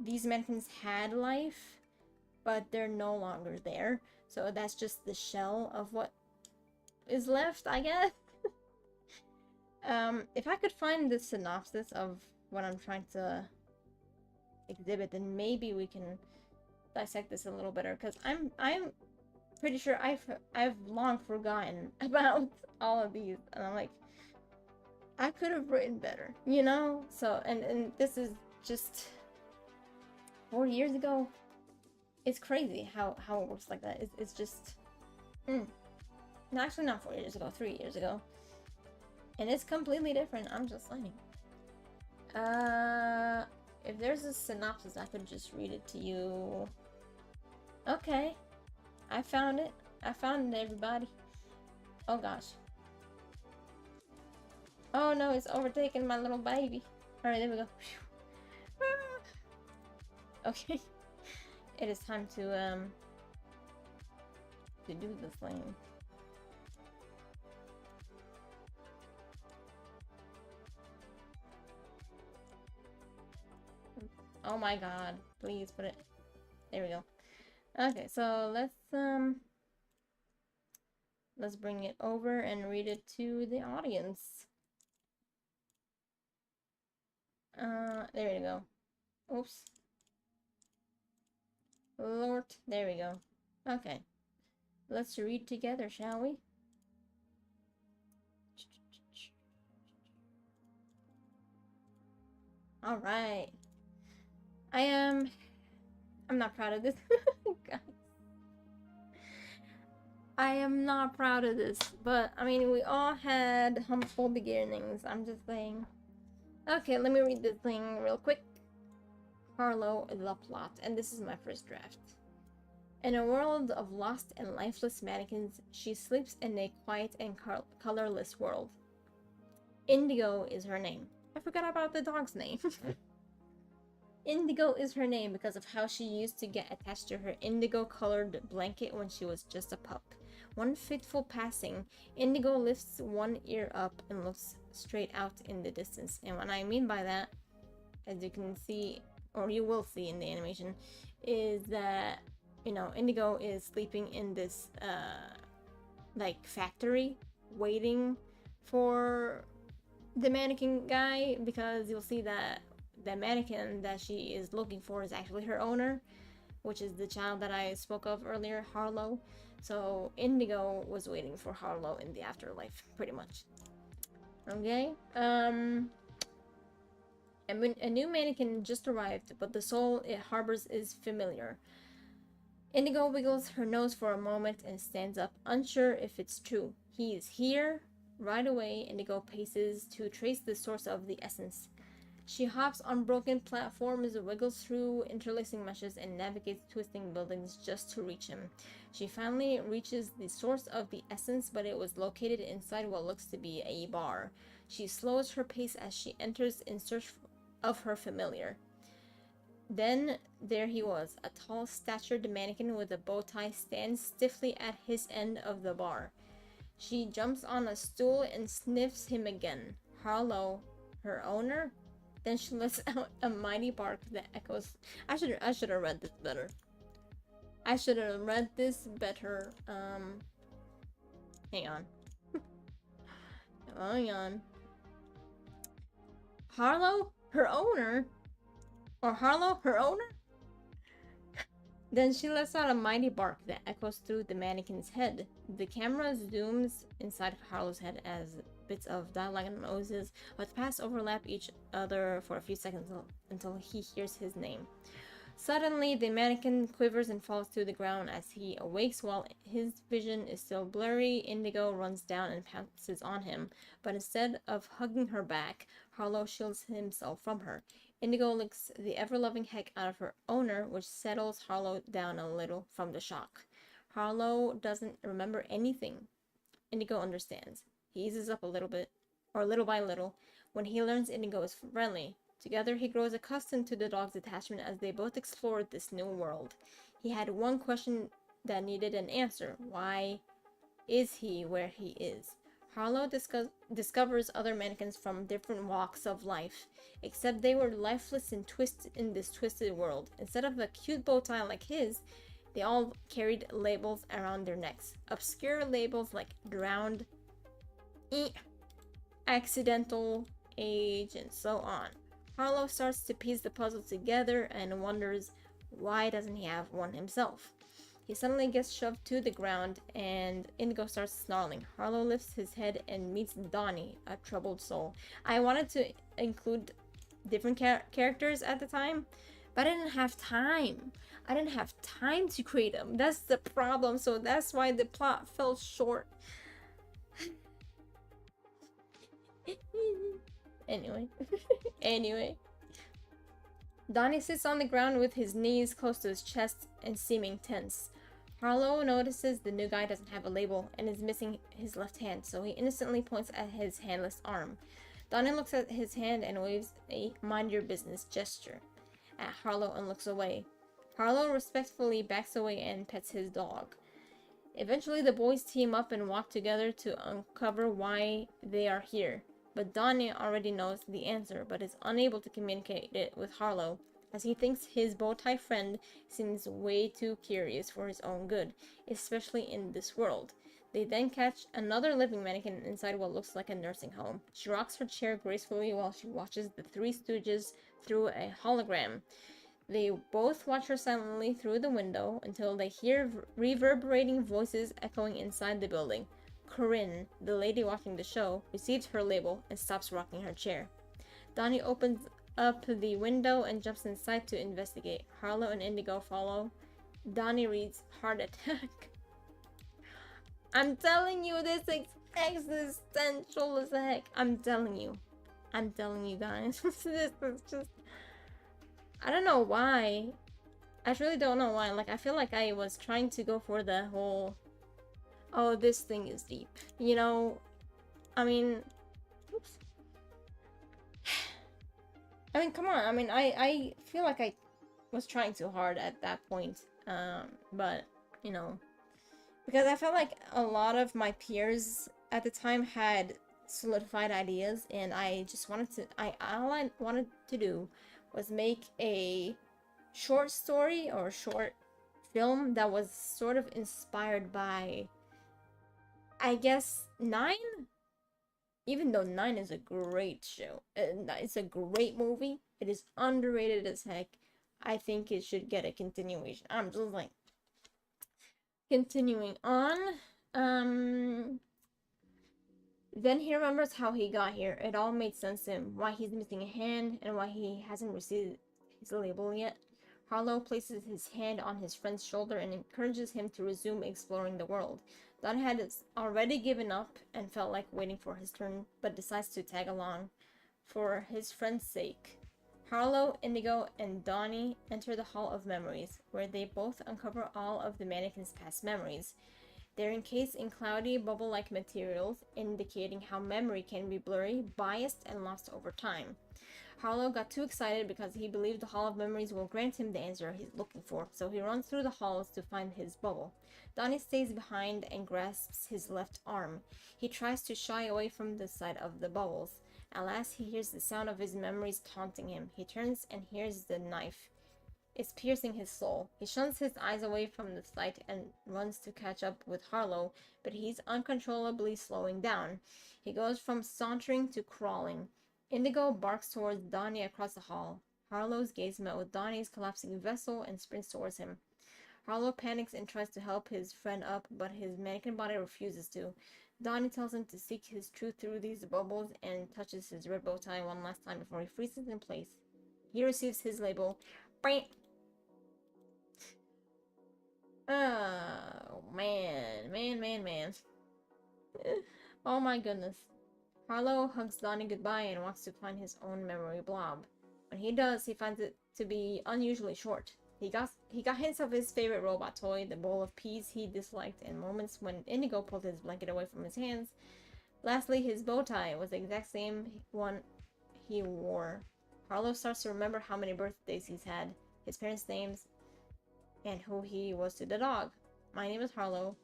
Speaker 1: these mannequins had life, but they're no longer there. So that's just the shell of what is left, I guess. If I could find the synopsis of what I'm trying to exhibit, then maybe we can dissect this a little better, because I'm pretty sure I've long forgotten about all of these, and I'm like, I could have written better, you know? So, and this is just 4 years ago. It's crazy how it works like that. It's just, no, actually not 4 years ago, 3 years ago. And it's completely different, I'm just saying. If there's a synopsis, I could just read it to you. Okay. I found it. I found it, everybody. Oh gosh. Oh no, it's overtaking my little baby. Alright, there we go. Okay. it is time to do this thing. Oh my god, please put it. There we go. Okay, so let's bring it over and read it to the audience. There we go. Oops. Lord, there we go. Okay. Let's read together, shall we? Alright. I'm not proud of this. I am not proud of this, but I mean, we all had humble beginnings. I'm just saying. Okay, let me read this thing real quick. Harlow, the plot, and this is my first draft. In a world of lost and lifeless mannequins, she sleeps in a quiet and colorless world. Indigo is her name. I forgot about the dog's name. Indigo is her name because of how she used to get attached to her indigo-colored blanket when she was just a pup. One fitful passing, Indigo lifts one ear up and looks straight out in the distance. And what I mean by that, as you can see, or you will see in the animation, is that, you know, Indigo is sleeping in this, like, factory, waiting for the mannequin guy, because you'll see that the mannequin that she is looking for is actually her owner, which is the child that I spoke of earlier, Harlow. So Indigo was waiting for Harlow in the afterlife, pretty much. Okay, a new mannequin just arrived, but the soul it harbors is familiar. Indigo wiggles her nose for a moment and stands up, unsure if it's true. He is here. Right away, Indigo paces to trace the source of the essence. She hops on broken platforms, wiggles through interlacing meshes, and navigates twisting buildings just to reach him. She finally reaches the source of the essence, but it was located inside what looks to be a bar. She slows her pace as she enters in search of her familiar. Then there he was, a tall, statured mannequin with a bow tie stands stiffly at his end of the bar. She jumps on a stool and sniffs him again. Harlow, her owner? Then she lets out a mighty bark that echoes. I should have read this better. Hang on. Hang on. Harlow, her owner? Or Harlow, her owner? Then she lets out a mighty bark that echoes through the mannequin's head. The camera zooms inside Harlow's head as bits of diagnoses but pass overlap each other for a few seconds until he hears his name. Suddenly, the mannequin quivers and falls to the ground as he awakes. While his vision is still blurry, Indigo runs down and pounces on him, but instead of hugging her back, Harlow shields himself from her. Indigo licks the ever-loving heck out of her owner, which settles Harlow down a little from the shock. Harlow doesn't remember anything. Indigo understands. He eases up a little bit, or little by little, when he learns Indigo is friendly. Together, he grows accustomed to the dog's attachment as they both explored this new world. He had one question that needed an answer. Why is he where he is? Harlow discovers other mannequins from different walks of life, except they were lifeless and twisted in this twisted world. Instead of a cute bow tie like his, they all carried labels around their necks. Obscure labels like drowned, accidental, age, and so on. Harlow starts to piece the puzzle together and wonders why doesn't he have one himself. He suddenly gets shoved to the ground and Indigo starts snarling. Harlow lifts his head and meets Donnie, a troubled soul. I wanted to include different characters at the time, but I didn't have time. I didn't have time to create them. That's the problem, so that's why the plot fell short. Anyway. Donnie sits on the ground with his knees close to his chest and seeming tense. Harlow notices the new guy doesn't have a label and is missing his left hand, so he innocently points at his handless arm. Donnie looks at his hand and waves a mind your business gesture at Harlow and looks away. Harlow respectfully backs away and pets his dog. Eventually, the boys team up and walk together to uncover why they are here. But Donnie already knows the answer, but is unable to communicate it with Harlow, as he thinks his bowtie friend seems way too curious for his own good, especially in this world. They then catch another living mannequin inside what looks like a nursing home. She rocks her chair gracefully while she watches the Three Stooges through a hologram. They both watch her silently through the window until they hear reverberating voices echoing inside the building. Corinne, the lady watching the show, receives her label and stops rocking her chair. Donnie opens up the window and jumps inside to investigate. Harlow and Indigo follow. Donnie reads heart attack. I'm telling you, this is existential as heck. I'm telling you guys. This is just, I don't know why. I really don't know why. Like, I feel like I was trying to go for the whole, oh, this thing is deep. You know, I mean, oops. I mean, come on. I mean, I feel like I was trying too hard at that point. But, you know, because I felt like a lot of my peers at the time had solidified ideas, and I just wanted to, all I wanted to do was make a short story or short film that was sort of inspired by, I guess, Nine? Even though Nine is a great show, it's a great movie, it is underrated as heck. I think it should get a continuation. I'm just like, continuing on. Then he remembers how he got here. It all made sense to him, why he's missing a hand and why he hasn't received his label yet. Harlow places his hand on his friend's shoulder and encourages him to resume exploring the world. Don had already given up and felt like waiting for his turn, but decides to tag along for his friend's sake. Harlow, Indigo, and Donnie enter the Hall of Memories, where they both uncover all of the mannequin's past memories. They're encased in cloudy, bubble-like materials, indicating how memory can be blurry, biased, and lost over time. Harlow got too excited because he believed the Hall of Memories will grant him the answer he's looking for, so he runs through the halls to find his bubble. Donnie stays behind and grasps his left arm. He tries to shy away from the sight of the bubbles. At last, he hears the sound of his memories taunting him. He turns and hears the knife. It's piercing his soul. He shuns his eyes away from the sight and runs to catch up with Harlow, but he's uncontrollably slowing down. He goes from sauntering to crawling. Indigo barks towards Donnie across the hall. Harlow's gaze met with Donnie's collapsing vessel and sprints towards him. Harlow panics and tries to help his friend up, but his mannequin body refuses to. Donnie tells him to seek his truth through these bubbles and touches his red bow tie one last time before he freezes in place. He receives his label. Oh, man. Oh my goodness. Harlow hugs Donnie goodbye and walks to find his own memory blob. When he does, he finds it to be unusually short. He got hints of his favorite robot toy, the bowl of peas he disliked, and moments when Indigo pulled his blanket away from his hands. Lastly, his bow tie was the exact same one he wore. Harlow starts to remember how many birthdays he's had, his parents' names, and who he was to the dog. My name is Harlow.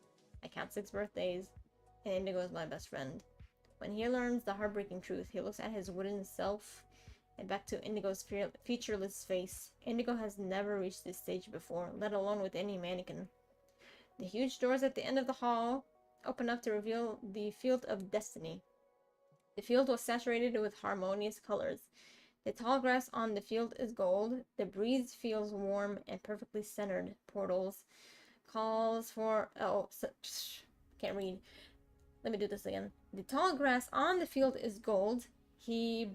Speaker 1: I count 6 birthdays, and Indigo is my best friend. When he learns the heartbreaking truth, he looks at his wooden self and back to Indigo's featureless face. Indigo has never reached this stage before, let alone with any mannequin. The huge doors at the end of the hall open up to reveal the Field of Destiny. The field was saturated with harmonious colors. The tall grass on the field is gold. The breeze feels warm and perfectly centered. Portals calls for... can't read. Let me do this again. The tall grass on the field is gold. The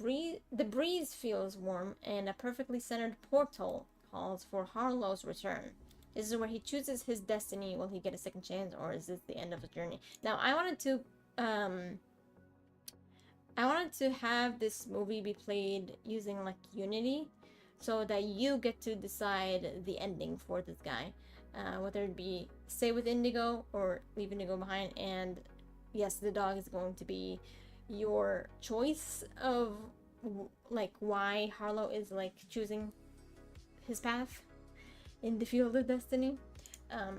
Speaker 1: breeze feels warm, and a perfectly centered portal calls for Harlow's return. This is where he chooses his destiny. Will he get a second chance, or is this the end of the journey? Now, I wanted to have this movie be played using like Unity, so that you get to decide the ending for this guy, whether it be stay with Indigo or leave Indigo behind. And yes, the dog is going to be your choice of like why Harlow is like choosing his path. in the field of destiny.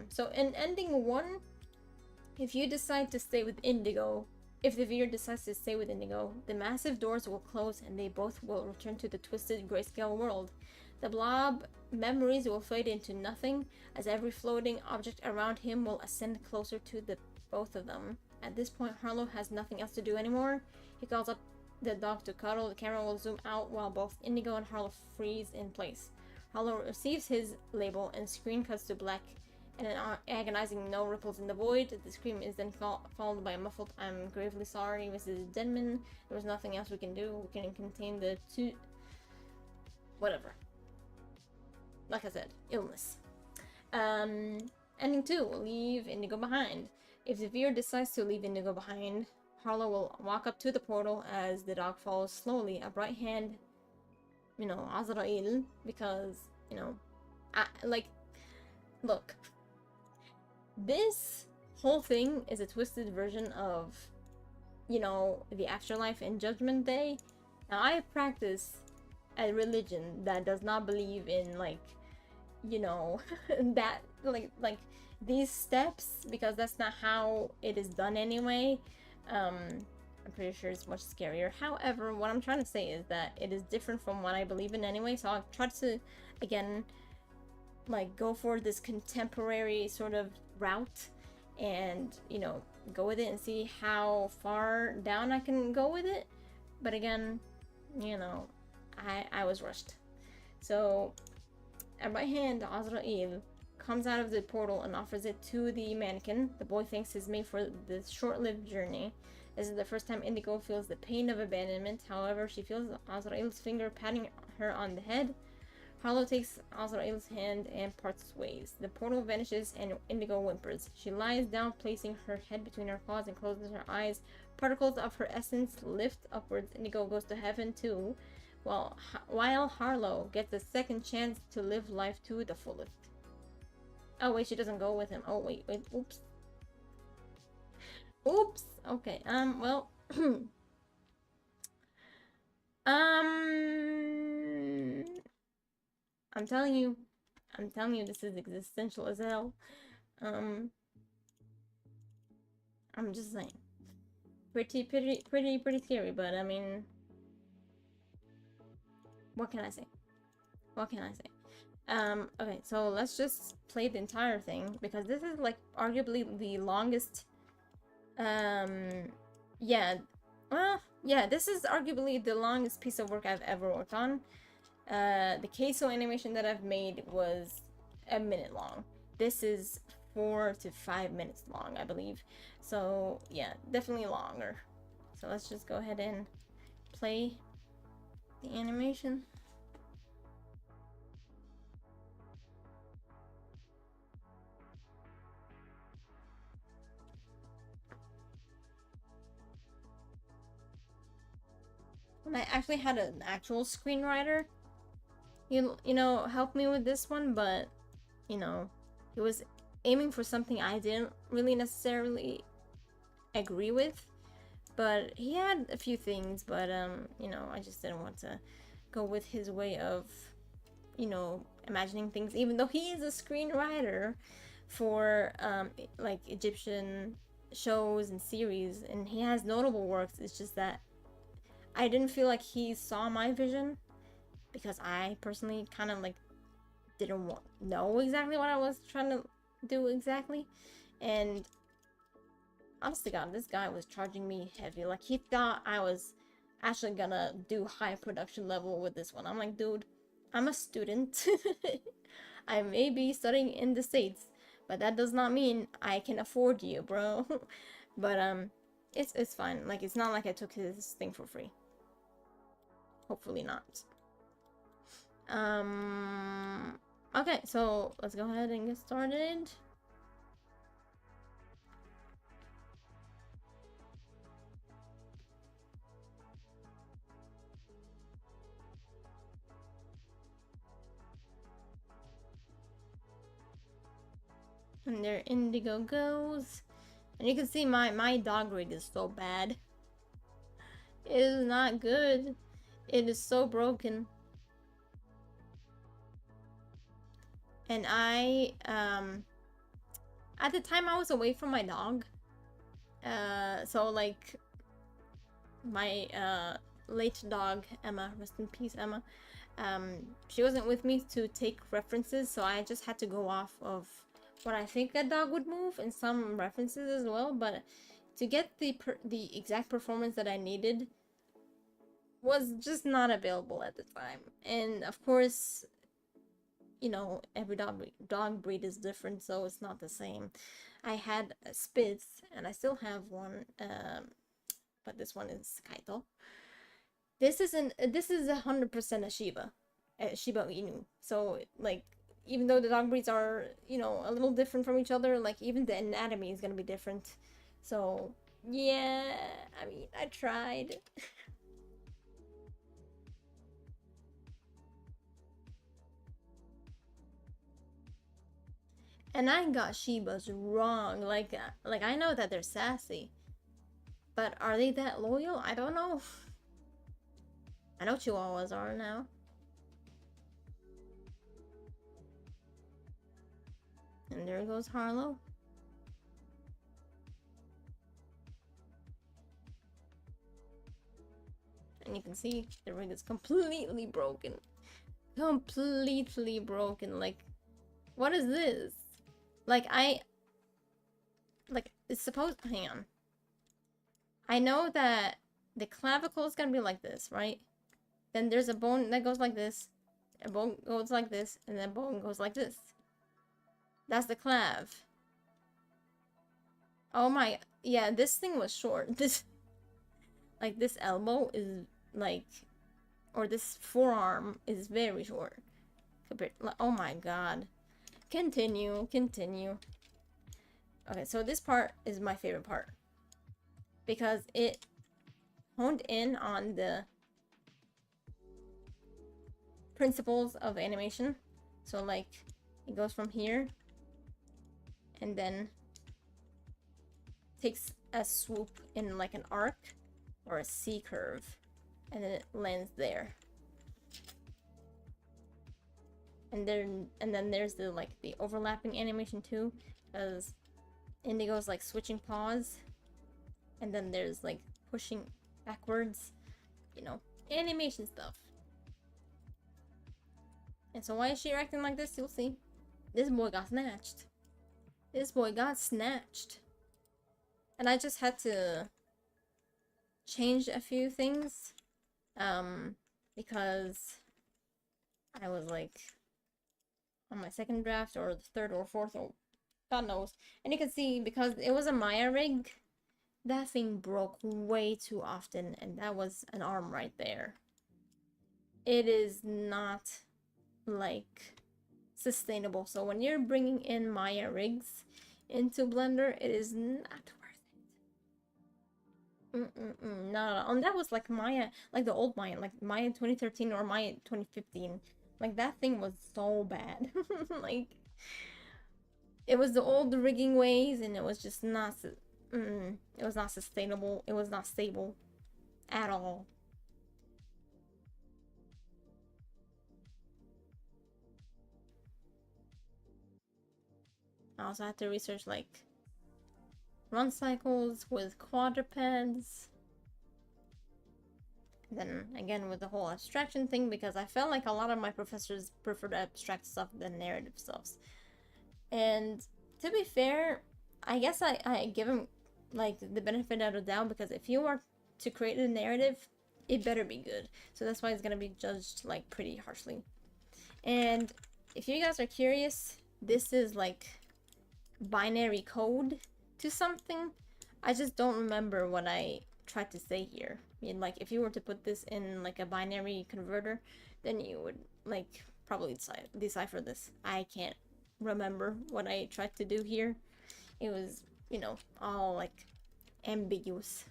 Speaker 1: So in ending 1, if you decide to stay with Indigo, if the viewer decides to stay with Indigo, the massive doors will close and they both will return to the twisted grayscale world. The blob memories will fade into nothing as every floating object around him will ascend closer to the both of them. At this point, Harlow has nothing else to do anymore. He calls up the dog to cuddle. The camera will zoom out while both Indigo and Harlow freeze in place. Harlow receives his label and screen cuts to black and an agonizing no ripples in the void. The scream is then followed by a muffled "I'm gravely sorry, Mrs. Denman. There was nothing else we can do. We can contain the two..." Whatever. Like I said, illness. Ending 2, leave Indigo behind. If the viewer decides to leave Indigo behind, Harlow will walk up to the portal as the dog follows slowly. A bright hand, Azrael, because, look. This whole thing is a twisted version of, the afterlife and Judgment Day. Now, I practice a religion that does not believe in, that, these steps, because that's not how it is done anyway. I'm pretty sure it's much scarier. However, what I'm trying to say is that it is different from what I believe in anyway, so I've tried to, again, go for this contemporary sort of route and, go with it and see how far down I can go with it. But again, I was rushed. So, at my hand, Azrael comes out of the portal and offers it to the mannequin. The boy thanks his mate for this short-lived journey. This is the first time Indigo feels the pain of abandonment. However, she feels Azrael's finger patting her on the head. Harlow takes Azrael's hand and parts ways. The portal vanishes and Indigo whimpers. She lies down, placing her head between her claws and closes her eyes. Particles of her essence lift upwards. Indigo goes to heaven too, while Harlow gets a second chance to live life to the fullest. Oh wait, she doesn't go with him. Oh wait, oops. Oops. Okay, well. I'm telling you, this is existential as hell. I'm just saying. Pretty scary, but I mean, what can I say? Okay, so let's just play the entire thing, because this is, arguably the longest, this is arguably the longest piece of work I've ever worked on. The queso animation that I've made was a minute long. This is 4 to 5 minutes long, I believe. So, yeah, definitely longer. So let's just go ahead and play the animation. And I actually had an actual screenwriter, help me with this one, but, he was aiming for something I didn't really necessarily agree with. But he had a few things, but, I just didn't want to go with his way of, imagining things, even though he is a screenwriter for, Egyptian shows and series, and he has notable works. It's just that I didn't feel like he saw my vision, because I personally kind of, didn't know exactly what I was trying to do exactly. And honest to God, this guy was charging me heavy. He thought I was actually gonna do high production level with this one. I'm like, dude, I'm a student. I may be studying in the States, but that does not mean I can afford you, bro. But, it's fine. It's not like I took his thing for free. Hopefully not. Okay, so let's go ahead and get started. And there Indigo goes. And you can see my dog rig is so bad. It is not good. It is so broken. And I at the time I was away from my dog. So like my late dog Emma, rest in peace Emma. She wasn't with me to take references, so I just had to go off of what I think that dog would move and some references as well. But to get the exact performance that I needed was just not available at the time. And of course, you know, every dog breed is different, so it's not the same. I had a Spitz, and I still have one, but this one is Kaito. This isn't. This is 100% a Shiba Inu. So like, even though the dog breeds are, you know, a little different from each other, like even the anatomy is gonna be different. So yeah, I mean, I tried. And I got Shibas wrong. Like I know that they're sassy, but are they that loyal? I don't know. I know Chihuahuas are now. And there goes Harlow. And you can see the rig is completely broken. Completely broken. Like, what is this? Like, it's supposed. Hang on. I know that the clavicle is gonna be like this, right? Then there's a bone that goes like this, a bone goes like this, and then a bone goes like this. That's the clav. Oh my, yeah, this thing was short. This, like, this elbow is, like, or this forearm is very short. Compared, oh my god. Continue. Okay, so this part is my favorite part. Because it honed in on the principles of animation. So, like, it goes from here and then takes a swoop in like an arc or a C curve, and then it lands there. And then there's the like the overlapping animation too, because Indigo's like switching paws, and then there's like pushing backwards, you know, animation stuff. And so why is she acting like this? You'll see. This boy got snatched. This boy got snatched. And I just had to change a few things, because I was like on my second draft or the third or fourth or God knows. And you can see because it was a Maya rig, that thing broke way too often, and that was an arm right there. It is not like sustainable. So when you're bringing in Maya rigs into Blender, it is not worth it. No. And that was like Maya, like the old Maya, like Maya 2013 or Maya 2015. Like that thing was so bad. Like it was the old rigging ways, and it was just not. It was not sustainable. It was not stable at all. I also had to research like run cycles with quadrupeds. And then again with the whole abstraction thing, because I felt like a lot of my professors preferred abstract stuff than narrative stuff. And to be fair, I guess I give them like the benefit of the doubt, because if you are to create a narrative, it better be good. So that's why it's gonna be judged like pretty harshly. And if you guys are curious, this is like binary code to something. I just don't remember what I tried to say here. I mean, like if you were to put this in like a binary converter, then you would like probably decipher this. I can't remember what I tried to do here. It was, you know, all like ambiguous.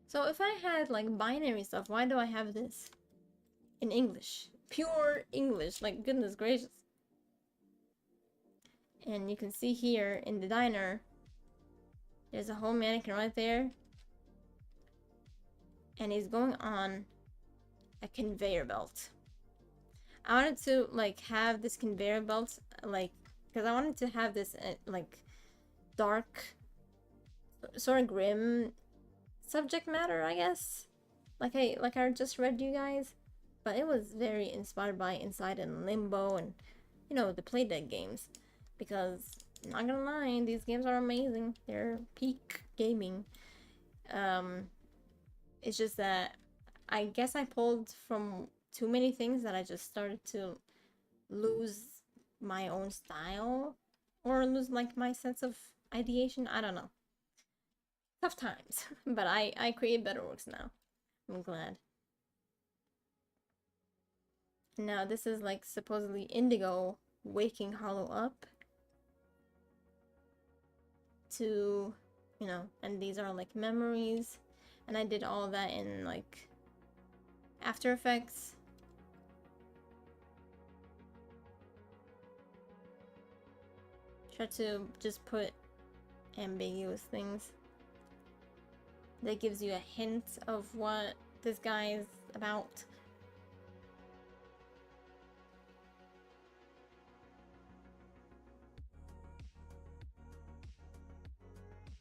Speaker 1: So if I had like binary stuff, why do I have this in English? Pure English, like goodness gracious. And you can see here in the diner, there's a whole mannequin right there. And he's going on a conveyor belt. I wanted to like have this conveyor belt, like, because I wanted to have this like dark, sort of grim subject matter, I guess. Like I just read you guys, but it was very inspired by Inside and Limbo and, you know, the Playdead games, because not gonna lie, these games are amazing. They're peak gaming. It's just that I guess I pulled from too many things that I just started to lose my own style or lose like my sense of ideation. I don't know. Tough times, but I create better works now. I'm glad. Now this is like supposedly Indigo waking Harlow up to, you know, and these are like memories, and I did all that in like After Effects. Try to just put ambiguous things that gives you a hint of what this guy is about.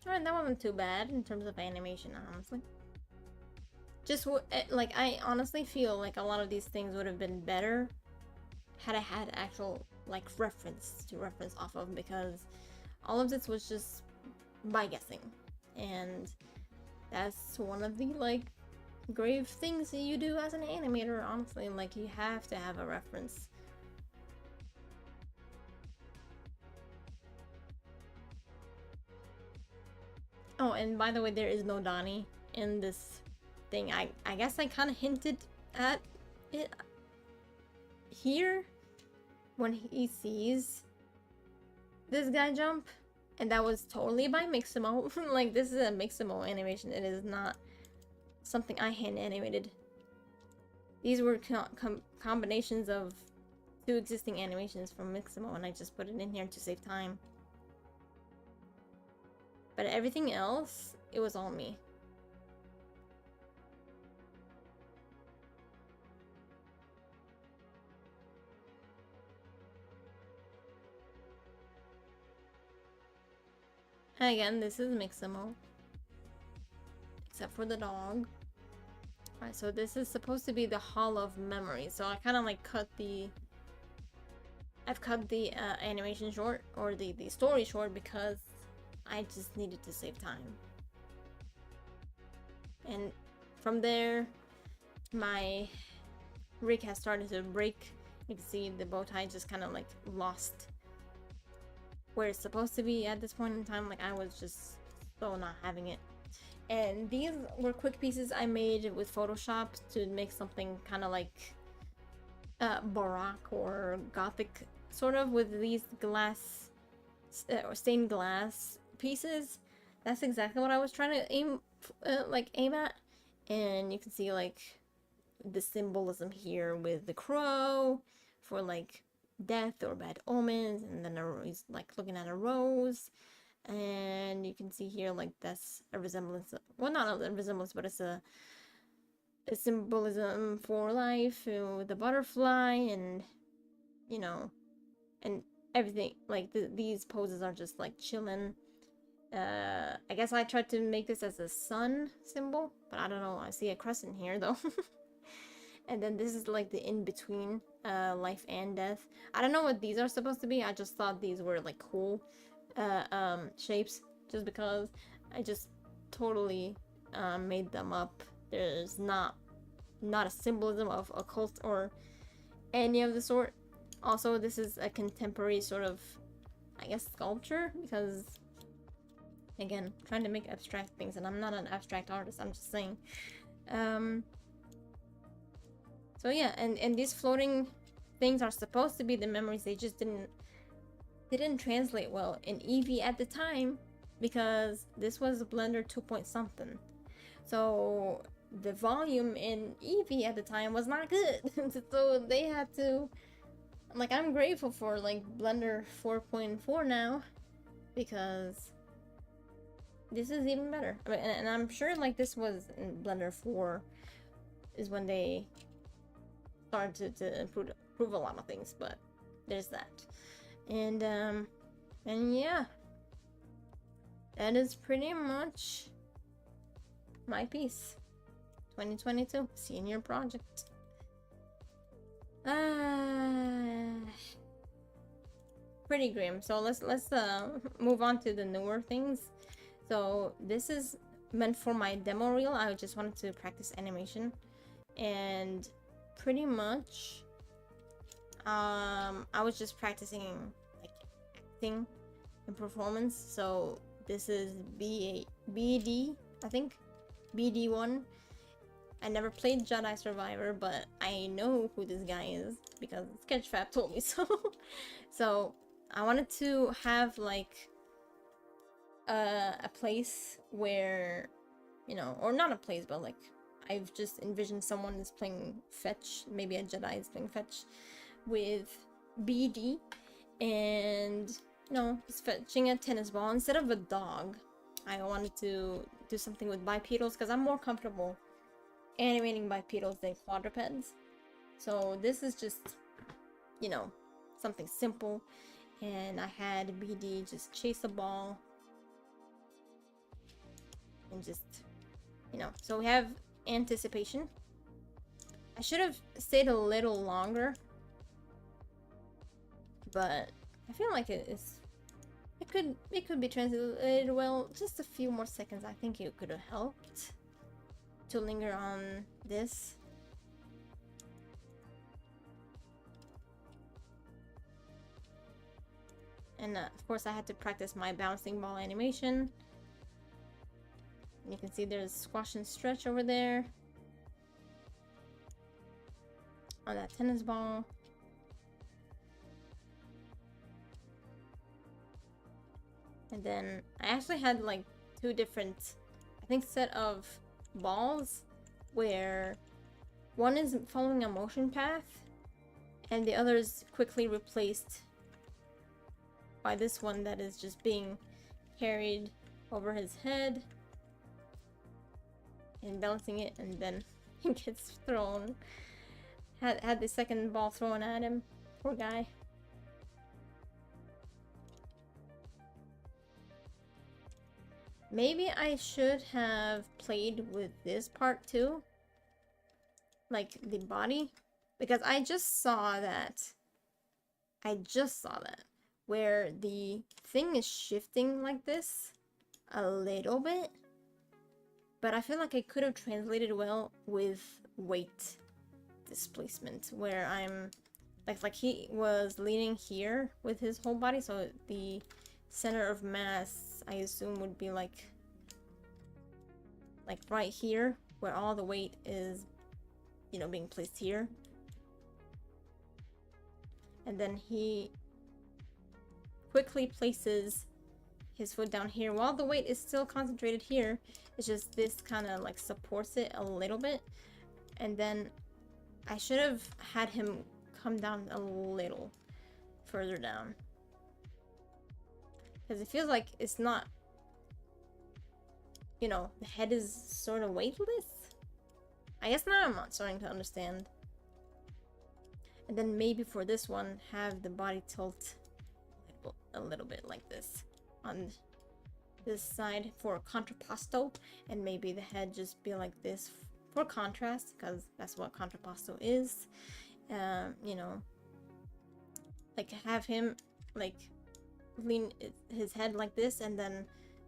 Speaker 1: Alright, that wasn't too bad in terms of animation, honestly. Just like, I honestly feel like a lot of these things would have been better had I had actual like reference to reference off of, because all of this was just by guessing, and that's one of the like grave things that you do as an animator, honestly. Like, you have to have a reference. Oh, and by the way, there is no Donnie in this thing. I guess I kind of hinted at it here when he sees this guy jump, and that was totally by Mixamo. Like, this is a Mixamo animation. It is not something I hand animated. These were combinations of two existing animations from Mixamo, and I just put it in here to save time. But everything else, it was all me. And again, this is Mixamo, except for the dog. Alright, so this is supposed to be the Hall of Memory. So I kind of like I've cut the animation short, or the story short, because I just needed to save time. And from there, my rig has started to break. You can see the bow tie just kind of like lost where it's supposed to be at this point in time. Like, I was just so not having it. And these were quick pieces I made with Photoshop to make something kind of like Baroque or Gothic, sort of, with these glass or stained glass pieces. That's exactly what I was trying to aim at. And you can see like the symbolism here with the crow for like death or bad omens, and then he's like looking at a rose, and you can see here like that's a resemblance, well, not a resemblance, but it's a symbolism for life with the butterfly, and, you know, and everything. Like, these poses are just like chilling. I guess I tried to make this as a sun symbol, but I don't know, I see a crescent here though. And then this is like the in-between, life and death. I don't know what these are supposed to be. I just thought these were like cool shapes, just because I just totally made them up. There's not a symbolism of occult or any of the sort. Also, this is a contemporary sort of, I guess, sculpture, because again, trying to make abstract things, and I'm not an abstract artist, I'm just saying. So yeah, and these floating things are supposed to be the memories. They just didn't translate well in Eevee at the time, because this was Blender 2 point something. So the volume in Eevee at the time was not good. So they had to, like, I'm grateful for like Blender 4.4 now, because this is even better. I mean, and I'm sure like this was in Blender 4 is when they started to improve a lot of things, but there's that. And yeah, that is pretty much my piece. 2022 senior project. Pretty grim. So let's move on to the newer things. So this is meant for my demo reel. I just wanted to practice animation, and pretty much I was just practicing like acting and performance. So this is BD, I think, BD1. I never played Jedi Survivor, but I know who this guy is because Sketchfab told me so. So I wanted to have like a place where, you know, or not a place, but like I've just envisioned someone is playing fetch, maybe a Jedi is playing fetch with BD, and you know, he's fetching a tennis ball instead of a dog. I wanted to do something with bipedals because I'm more comfortable animating bipedals than quadrupeds. So this is just, you know, something simple. And I had BD just chase the ball and just, you know, so we have anticipation. I should have stayed a little longer, but I feel like it could be translated well. Just a few more seconds. I think it could have helped to linger on this. And of course I had to practice my bouncing ball animation. And you can see there's squash and stretch over there on that tennis ball. And then I actually had like two different, I think, set of balls where one is following a motion path and the other is quickly replaced by this one that is just being carried over his head and bouncing it, and then he gets thrown. Had the second ball thrown at him. Poor guy. Maybe I should have played with this part too, like the body, because I just saw that. Where the thing is shifting like this a little bit, but I feel like I could have translated well with weight displacement, where I'm like he was leaning here with his whole body, so the center of mass, I assume, would be like right here, where all the weight is, you know, being placed here. And then he quickly places his foot down here while the weight is still concentrated here. It's just this kind of like supports it a little bit. And then I should have had him come down a little further down, because it feels like it's not, you know, the head is sort of weightless. I guess now I'm not starting to understand. And then maybe for this one, have the body tilt a little bit like this on this side for contrapposto, and maybe the head just be like this for contrast, because that's what contrapposto is. You know, like have him like lean his head like this, and then,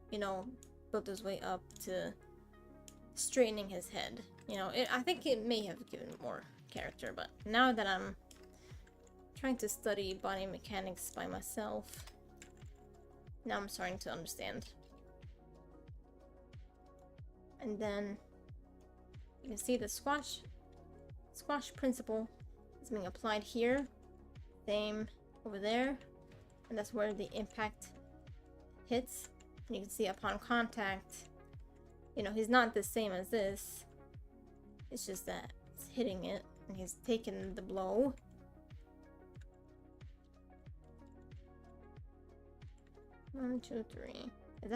Speaker 1: you know, build his way up to straightening his head. You know, I think it may have given more character, but now that I'm trying to study body mechanics by myself, now I'm starting to understand. And then you can see the squash principle is being applied here, same over there, and that's where the impact hits. And you can see upon contact, you know, he's not the same as this. It's just that it's hitting it and he's taking the blow. One, two, three. Is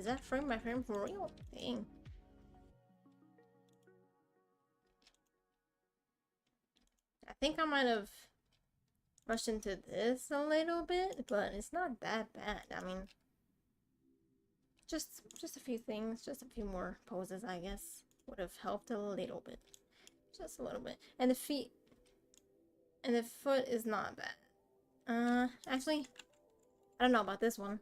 Speaker 1: that frame by frame for real? Dang. think I might have rushed into this a little bit, but it's not that bad. I mean, just a few things, just a few more poses, I guess, would have helped a little bit. Just a little bit. And the feet and the foot is not bad. Actually, I don't know about this one.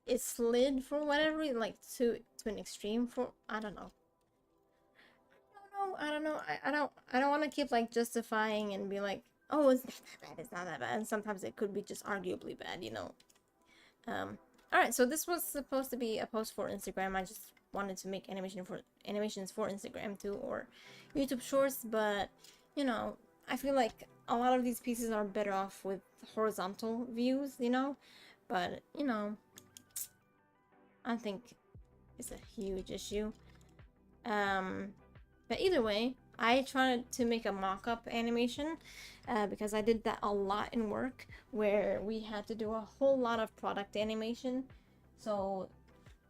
Speaker 1: It slid for whatever reason, like to an extreme for I don't know. I don't know. I don't want to keep like justifying and be like, oh, it's not that bad. It's not that bad. And sometimes it could be just arguably bad, you know. All right. So this was supposed to be a post for Instagram. I just wanted to make animations for Instagram too, or YouTube Shorts. But you know, I feel like a lot of these pieces are better off with horizontal views, you know. But you know, I think it's a huge issue. But either way, I tried to make a mock-up animation because I did that a lot in work where we had to do a whole lot of product animation. So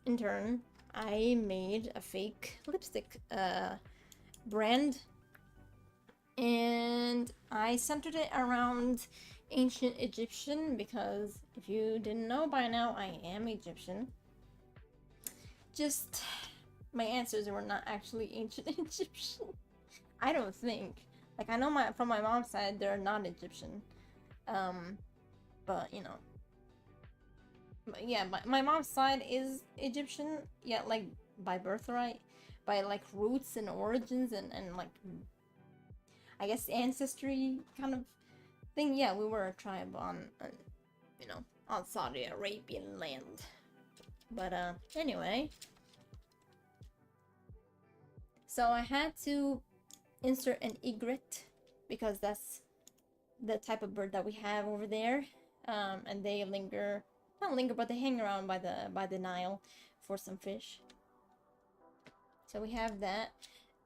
Speaker 1: in turn, I made a fake lipstick brand and I centered it around ancient Egyptian because if you didn't know by now, I am Egyptian. Just my answers were not actually ancient Egyptian. I don't think. Like I know from my mom's side they're not Egyptian. But you know. But yeah, my mom's side is Egyptian, yeah, like by birthright, by like roots and origins and like I guess ancestry kind of thing. Yeah, we were a tribe on you know, on Saudi Arabian land. But anyway, so I had to insert an egret because that's the type of bird that we have over there. And they not linger, but they hang around by the Nile for some fish. So we have that.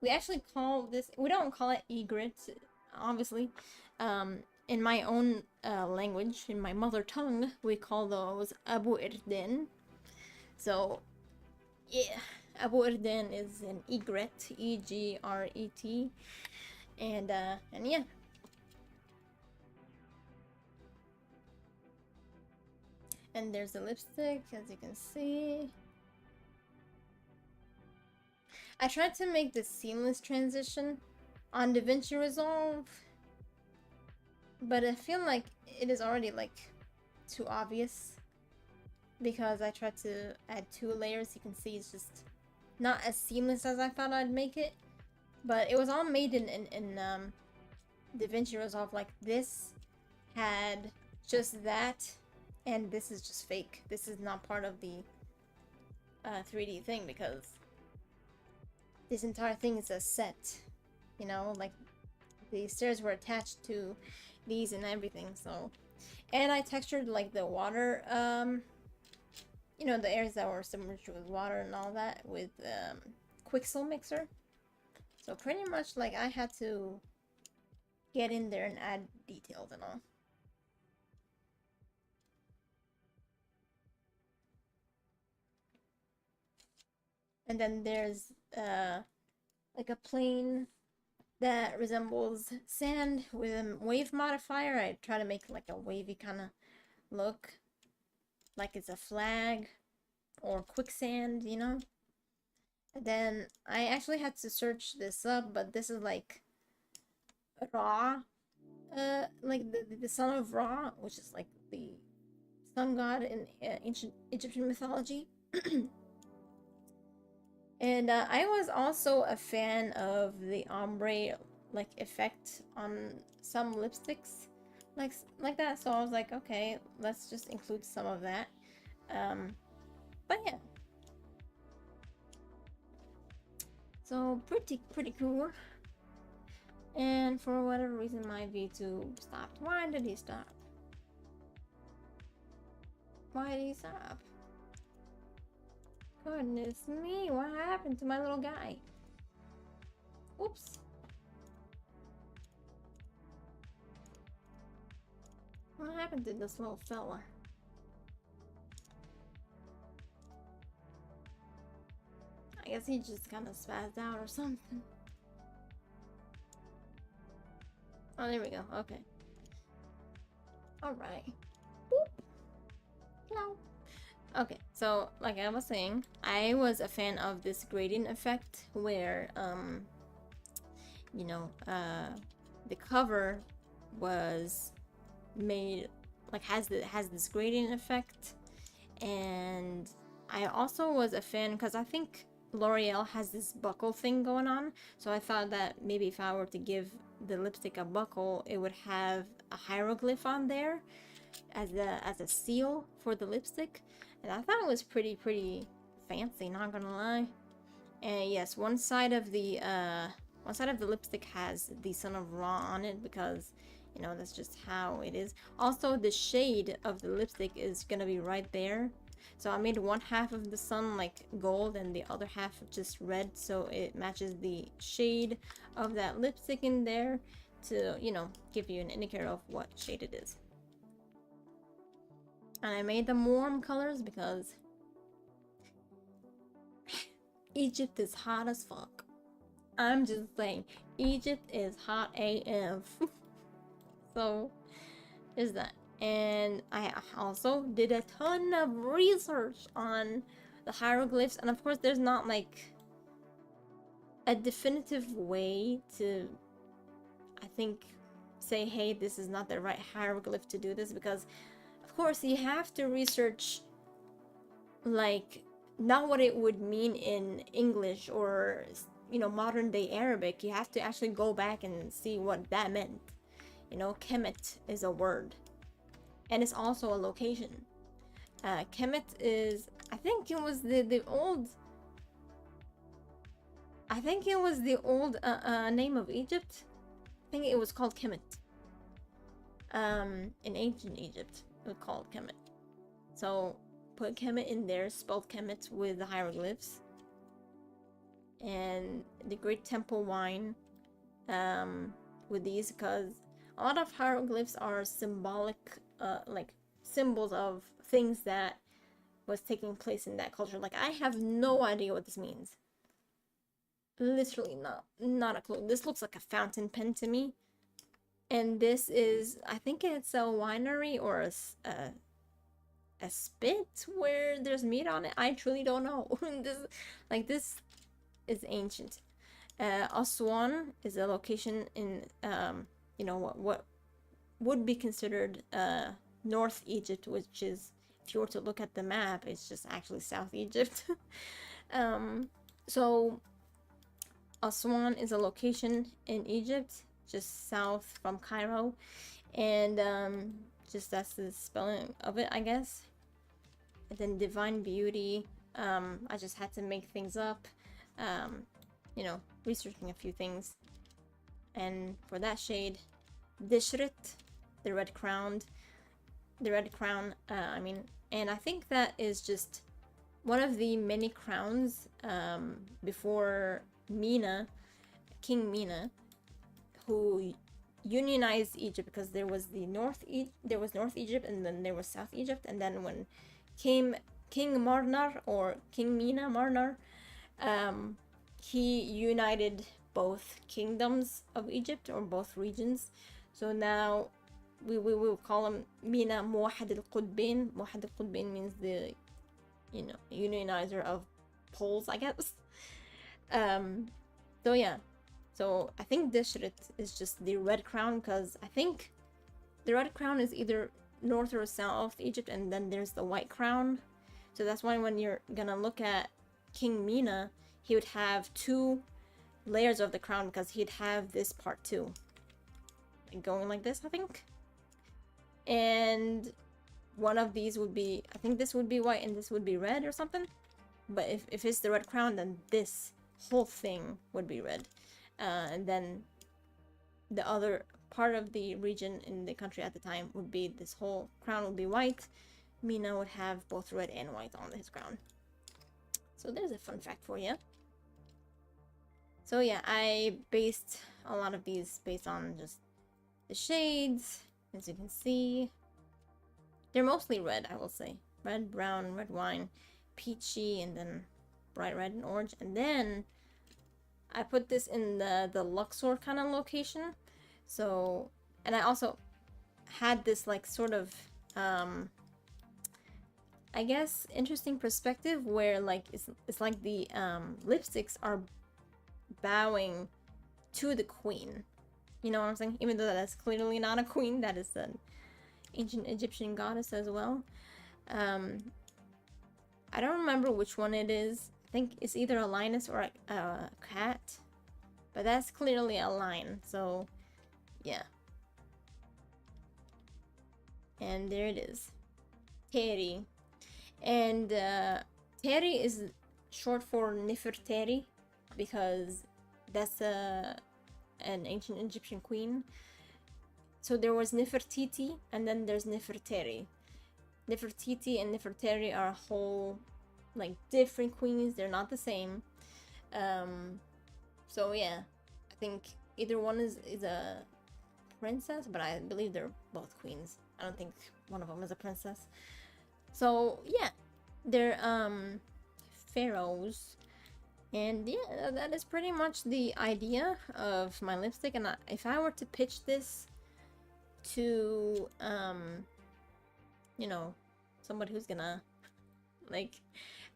Speaker 1: We actually call this, we don't call it egret, obviously. In my own language, in my mother tongue, we call those Abu Irden. So, yeah. Abu Irden is an egret, E-G-R-E-T, and yeah. And there's the lipstick, as you can see. I tried to make the seamless transition on DaVinci Resolve, but I feel like it is already like too obvious because I tried to add 2 layers. You can see it's just not as seamless as I thought I'd make it, but it was all made in DaVinci Resolve. Like this had just that, and this is just fake. This is not part of the 3D thing because this entire thing is a set, you know, like the stairs were attached to these and everything. So, and I textured like the water, you know, the areas that were submerged with water and all that with Quixel Mixer. So pretty much like I had to get in there and add details and all. And then there's like a plane that resembles sand with a wave modifier. I try to make like a wavy kind of look, like it's a flag or quicksand, you know. And then I actually had to search this up, but this is like Ra, like the son of Ra, which is like the sun god in ancient Egyptian mythology. And I was also a fan of the ombre like effect on some lipsticks like that, so I was like, okay, let's just include some of that. But yeah, so pretty cool. And for whatever reason my VTube stopped. Why did he stop? Why did he stop? Goodness me, what happened to my little guy? Oops. What happened to this little fella? I guess he just kind of spazzed out or something. Oh, there we go. Okay. All right. No. Okay, so like I was saying, I was a fan of this gradient effect where you know, the cover was made like has this gradient effect, and I also was a fan because I think L'Oreal has this buckle thing going on, so I thought that maybe if I were to give the lipstick a buckle, it would have a hieroglyph on there as a seal for the lipstick, and I thought it was pretty fancy, not gonna lie. And yes, one side of the lipstick has the Son of Ra on it because, you know, that's just how it is. Also, the shade of the lipstick is gonna be right there. So I made one half of the sun like gold and the other half just red, so it matches the shade of that lipstick in there to, you know, give you an indicator of what shade it is. And I made them warm colors because Egypt is hot as fuck. I'm just saying, Egypt is hot AF. So, there's that. And I also did a ton of research on the hieroglyphs, and of course there's not like a definitive way to, I think, say, hey, this is not the right hieroglyph to do this, because of course you have to research like not what it would mean in English or, you know, modern day Arabic. You have to actually go back and see what that meant. You know, Kemet is a word, and it's also a location. Kemet is, I think it was the old, I think it was the old name of Egypt. I think it was called Kemet. In ancient Egypt, it was called Kemet. So put Kemet in there, spelled Kemet with the hieroglyphs. And the Great Temple wine with these, because a lot of hieroglyphs are symbolic, like symbols of things that was taking place in that culture. Like, I have no idea what this means. Literally not a clue. This looks like a fountain pen to me. And this is, I think it's a winery or a spit where there's meat on it. I truly don't know. This is ancient. Aswan is a location in you know, what would be considered North Egypt, which is, if you were to look at the map, it's just actually South Egypt. So Aswan is a location in Egypt, just south from Cairo, and just that's the spelling of it, I guess. And then Divine Beauty, I just had to make things up, you know, researching a few things. And for that shade, Dishrit, the red crown, I mean, and I think that is just one of the many crowns before Mina, King Mina, who unionized Egypt, because there was North Egypt, and then there was South Egypt, and then when came King Marnar, or King Mina Marnar, he united both kingdoms of Egypt, or both regions. So now we will call him Mina Muwahhid al-Qutbain. Muwahhid al-Qutbain means the, you know, unionizer of poles, I guess. So yeah, so I think Dishrit is just the red crown, because I think the red crown is either north or south Egypt, and then there's the white crown. So that's why when you're gonna look at King Mina, he would have two layers of the crown, because he'd have this part too, going like this, I think. And one of these would be, I think this would be white and this would be red or something. But if it's the red crown, then this whole thing would be red. And then the other part of the region in the country at the time would be, this whole crown would be white. Mina would have both red and white on his crown. So there's a fun fact for you. So yeah, I based a lot of these based on just the shades. As you can see, they're mostly red, I will say. Red, brown, red wine, peachy, and then bright red and orange. And then I put this in the Luxor kind of location. So, and I also had this like sort of I guess interesting perspective where like it's like the lipsticks are bowing to the queen. You know what I'm saying? Even though that's clearly not a queen, that is an ancient Egyptian goddess as well. I don't remember which one it is. I think it's either a lioness or a cat. But that's clearly a lion, so yeah. And there it is. Teri. And Teri is short for Nefertari because that's an ancient Egyptian queen. So there was Nefertiti and then there's Nefertari. Nefertiti and Nefertari are whole like different queens. They're not the same. So yeah, I think either one is a princess, but I believe they're both queens. I don't think one of them is a princess. So yeah, they're pharaohs. And yeah, that is pretty much the idea of my lipstick. And if I were to pitch this to you know, somebody who's gonna like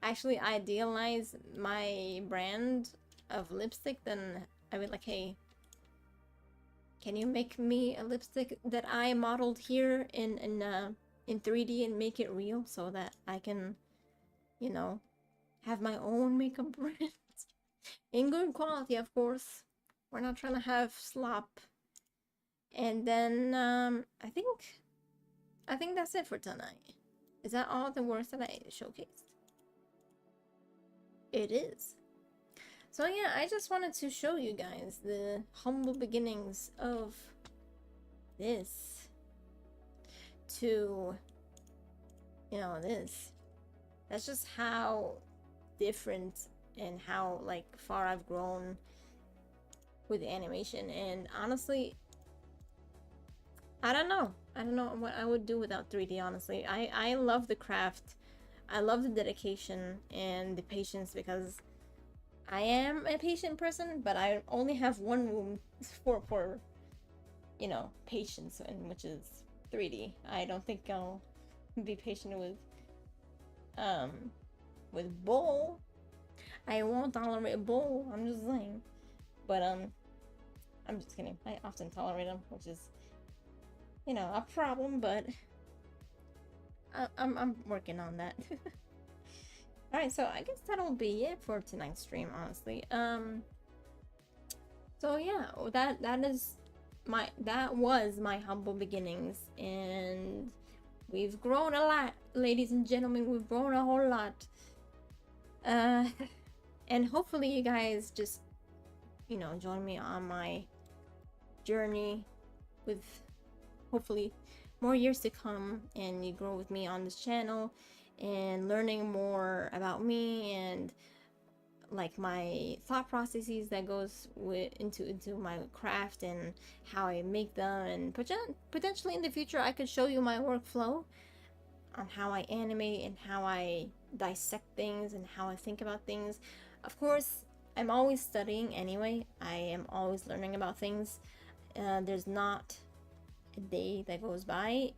Speaker 1: actually idealize my brand of lipstick, then I would like, hey, can you make me a lipstick that I modeled here in 3D and make it real so that I can, you know, have my own makeup brand in good quality, of course. We're not trying to have slop. And then I think that's it for tonight. Is that all the works that I showcased? It is. So yeah, I just wanted to show you guys the humble beginnings of this to, you know, this. That's just how different and how like far I've grown with the animation. And honestly, I don't know what I would do without 3D. Honestly, I love the craft, I love the dedication and the patience, because I am a patient person, but I only have one room for you know, patience, and which is 3D. I don't think I'll be patient with Bull. I won't tolerate Bull. I'm just saying. But I'm just kidding. I often tolerate him, which is, you know, a problem, but I'm working on that. Alright, so I guess that'll be it for tonight's stream, honestly. So yeah, that was my humble beginnings, and we've grown a lot, ladies and gentlemen. We've grown a whole lot. And hopefully you guys just, you know, join me on my journey with hopefully more years to come, and you grow with me on this channel and learning more about me and like my thought processes that goes into my craft and how I make them, and potentially in the future I could show you my workflow on how I animate and how I dissect things and how I think about things. Of course, I'm always studying anyway. I am always learning about things. There's not a day that goes by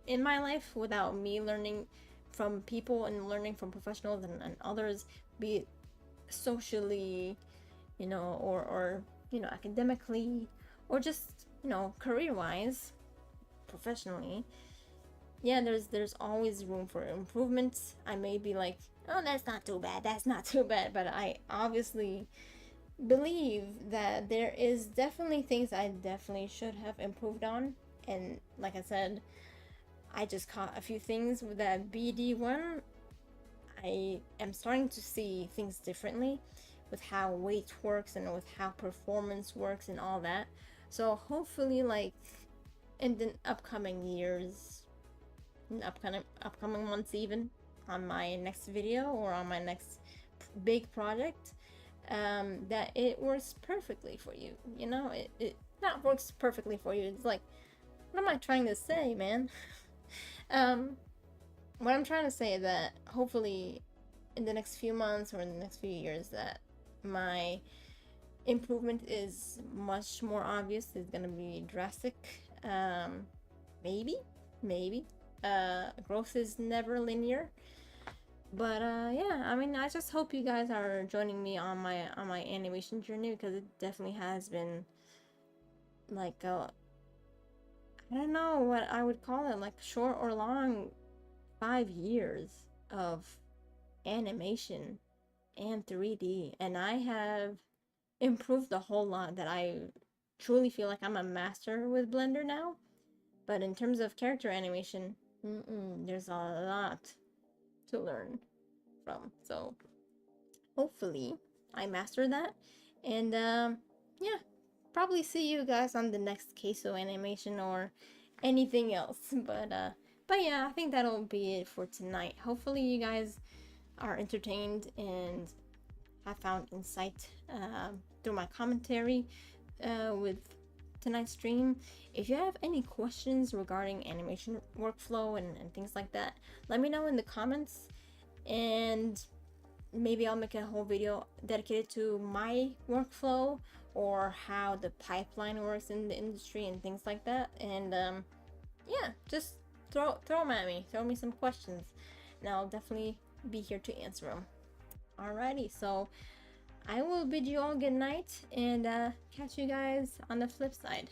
Speaker 1: in my life without me learning from people and learning from professionals and others, be it socially, you know, or you know, academically, or just, you know, career-wise, professionally. Yeah, there's always room for improvement. I may be like, oh, that's not too bad, that's not too bad, but I obviously believe that there is definitely things I definitely should have improved on. And like I said, I just caught a few things with that BD one. I am starting to see things differently with how weight works and with how performance works and all that. So hopefully, like in the upcoming years, in upcoming months, even on my next video or on my next big project, that it works perfectly for you. You know, it not works perfectly for you. It's like, what am I trying to say, man? What I'm trying to say is that hopefully in the next few months or in the next few years that my improvement is much more obvious. It's gonna be drastic. Maybe, maybe. Growth is never linear. But yeah, I mean, I just hope you guys are joining me on my animation journey, because it definitely has been like I don't know what I would call it, like short or long, 5 years of animation and 3D, and I have improved a whole lot. That I truly feel like I'm a master with Blender now. But in terms of character animation, there's a lot to learn from. So hopefully I master that, and yeah, probably see you guys on the next queso animation or anything else. But yeah, I think that'll be it for tonight. Hopefully you guys are entertained and have found insight through my commentary with tonight's stream. If you have any questions regarding animation workflow and things like that, let me know in the comments, and maybe I'll make a whole video dedicated to my workflow or how the pipeline works in the industry and things like that. And yeah, just throw them at me, throw me some questions, and I'll definitely be here to answer them. Alrighty, so I will bid you all good night, and catch you guys on the flip side.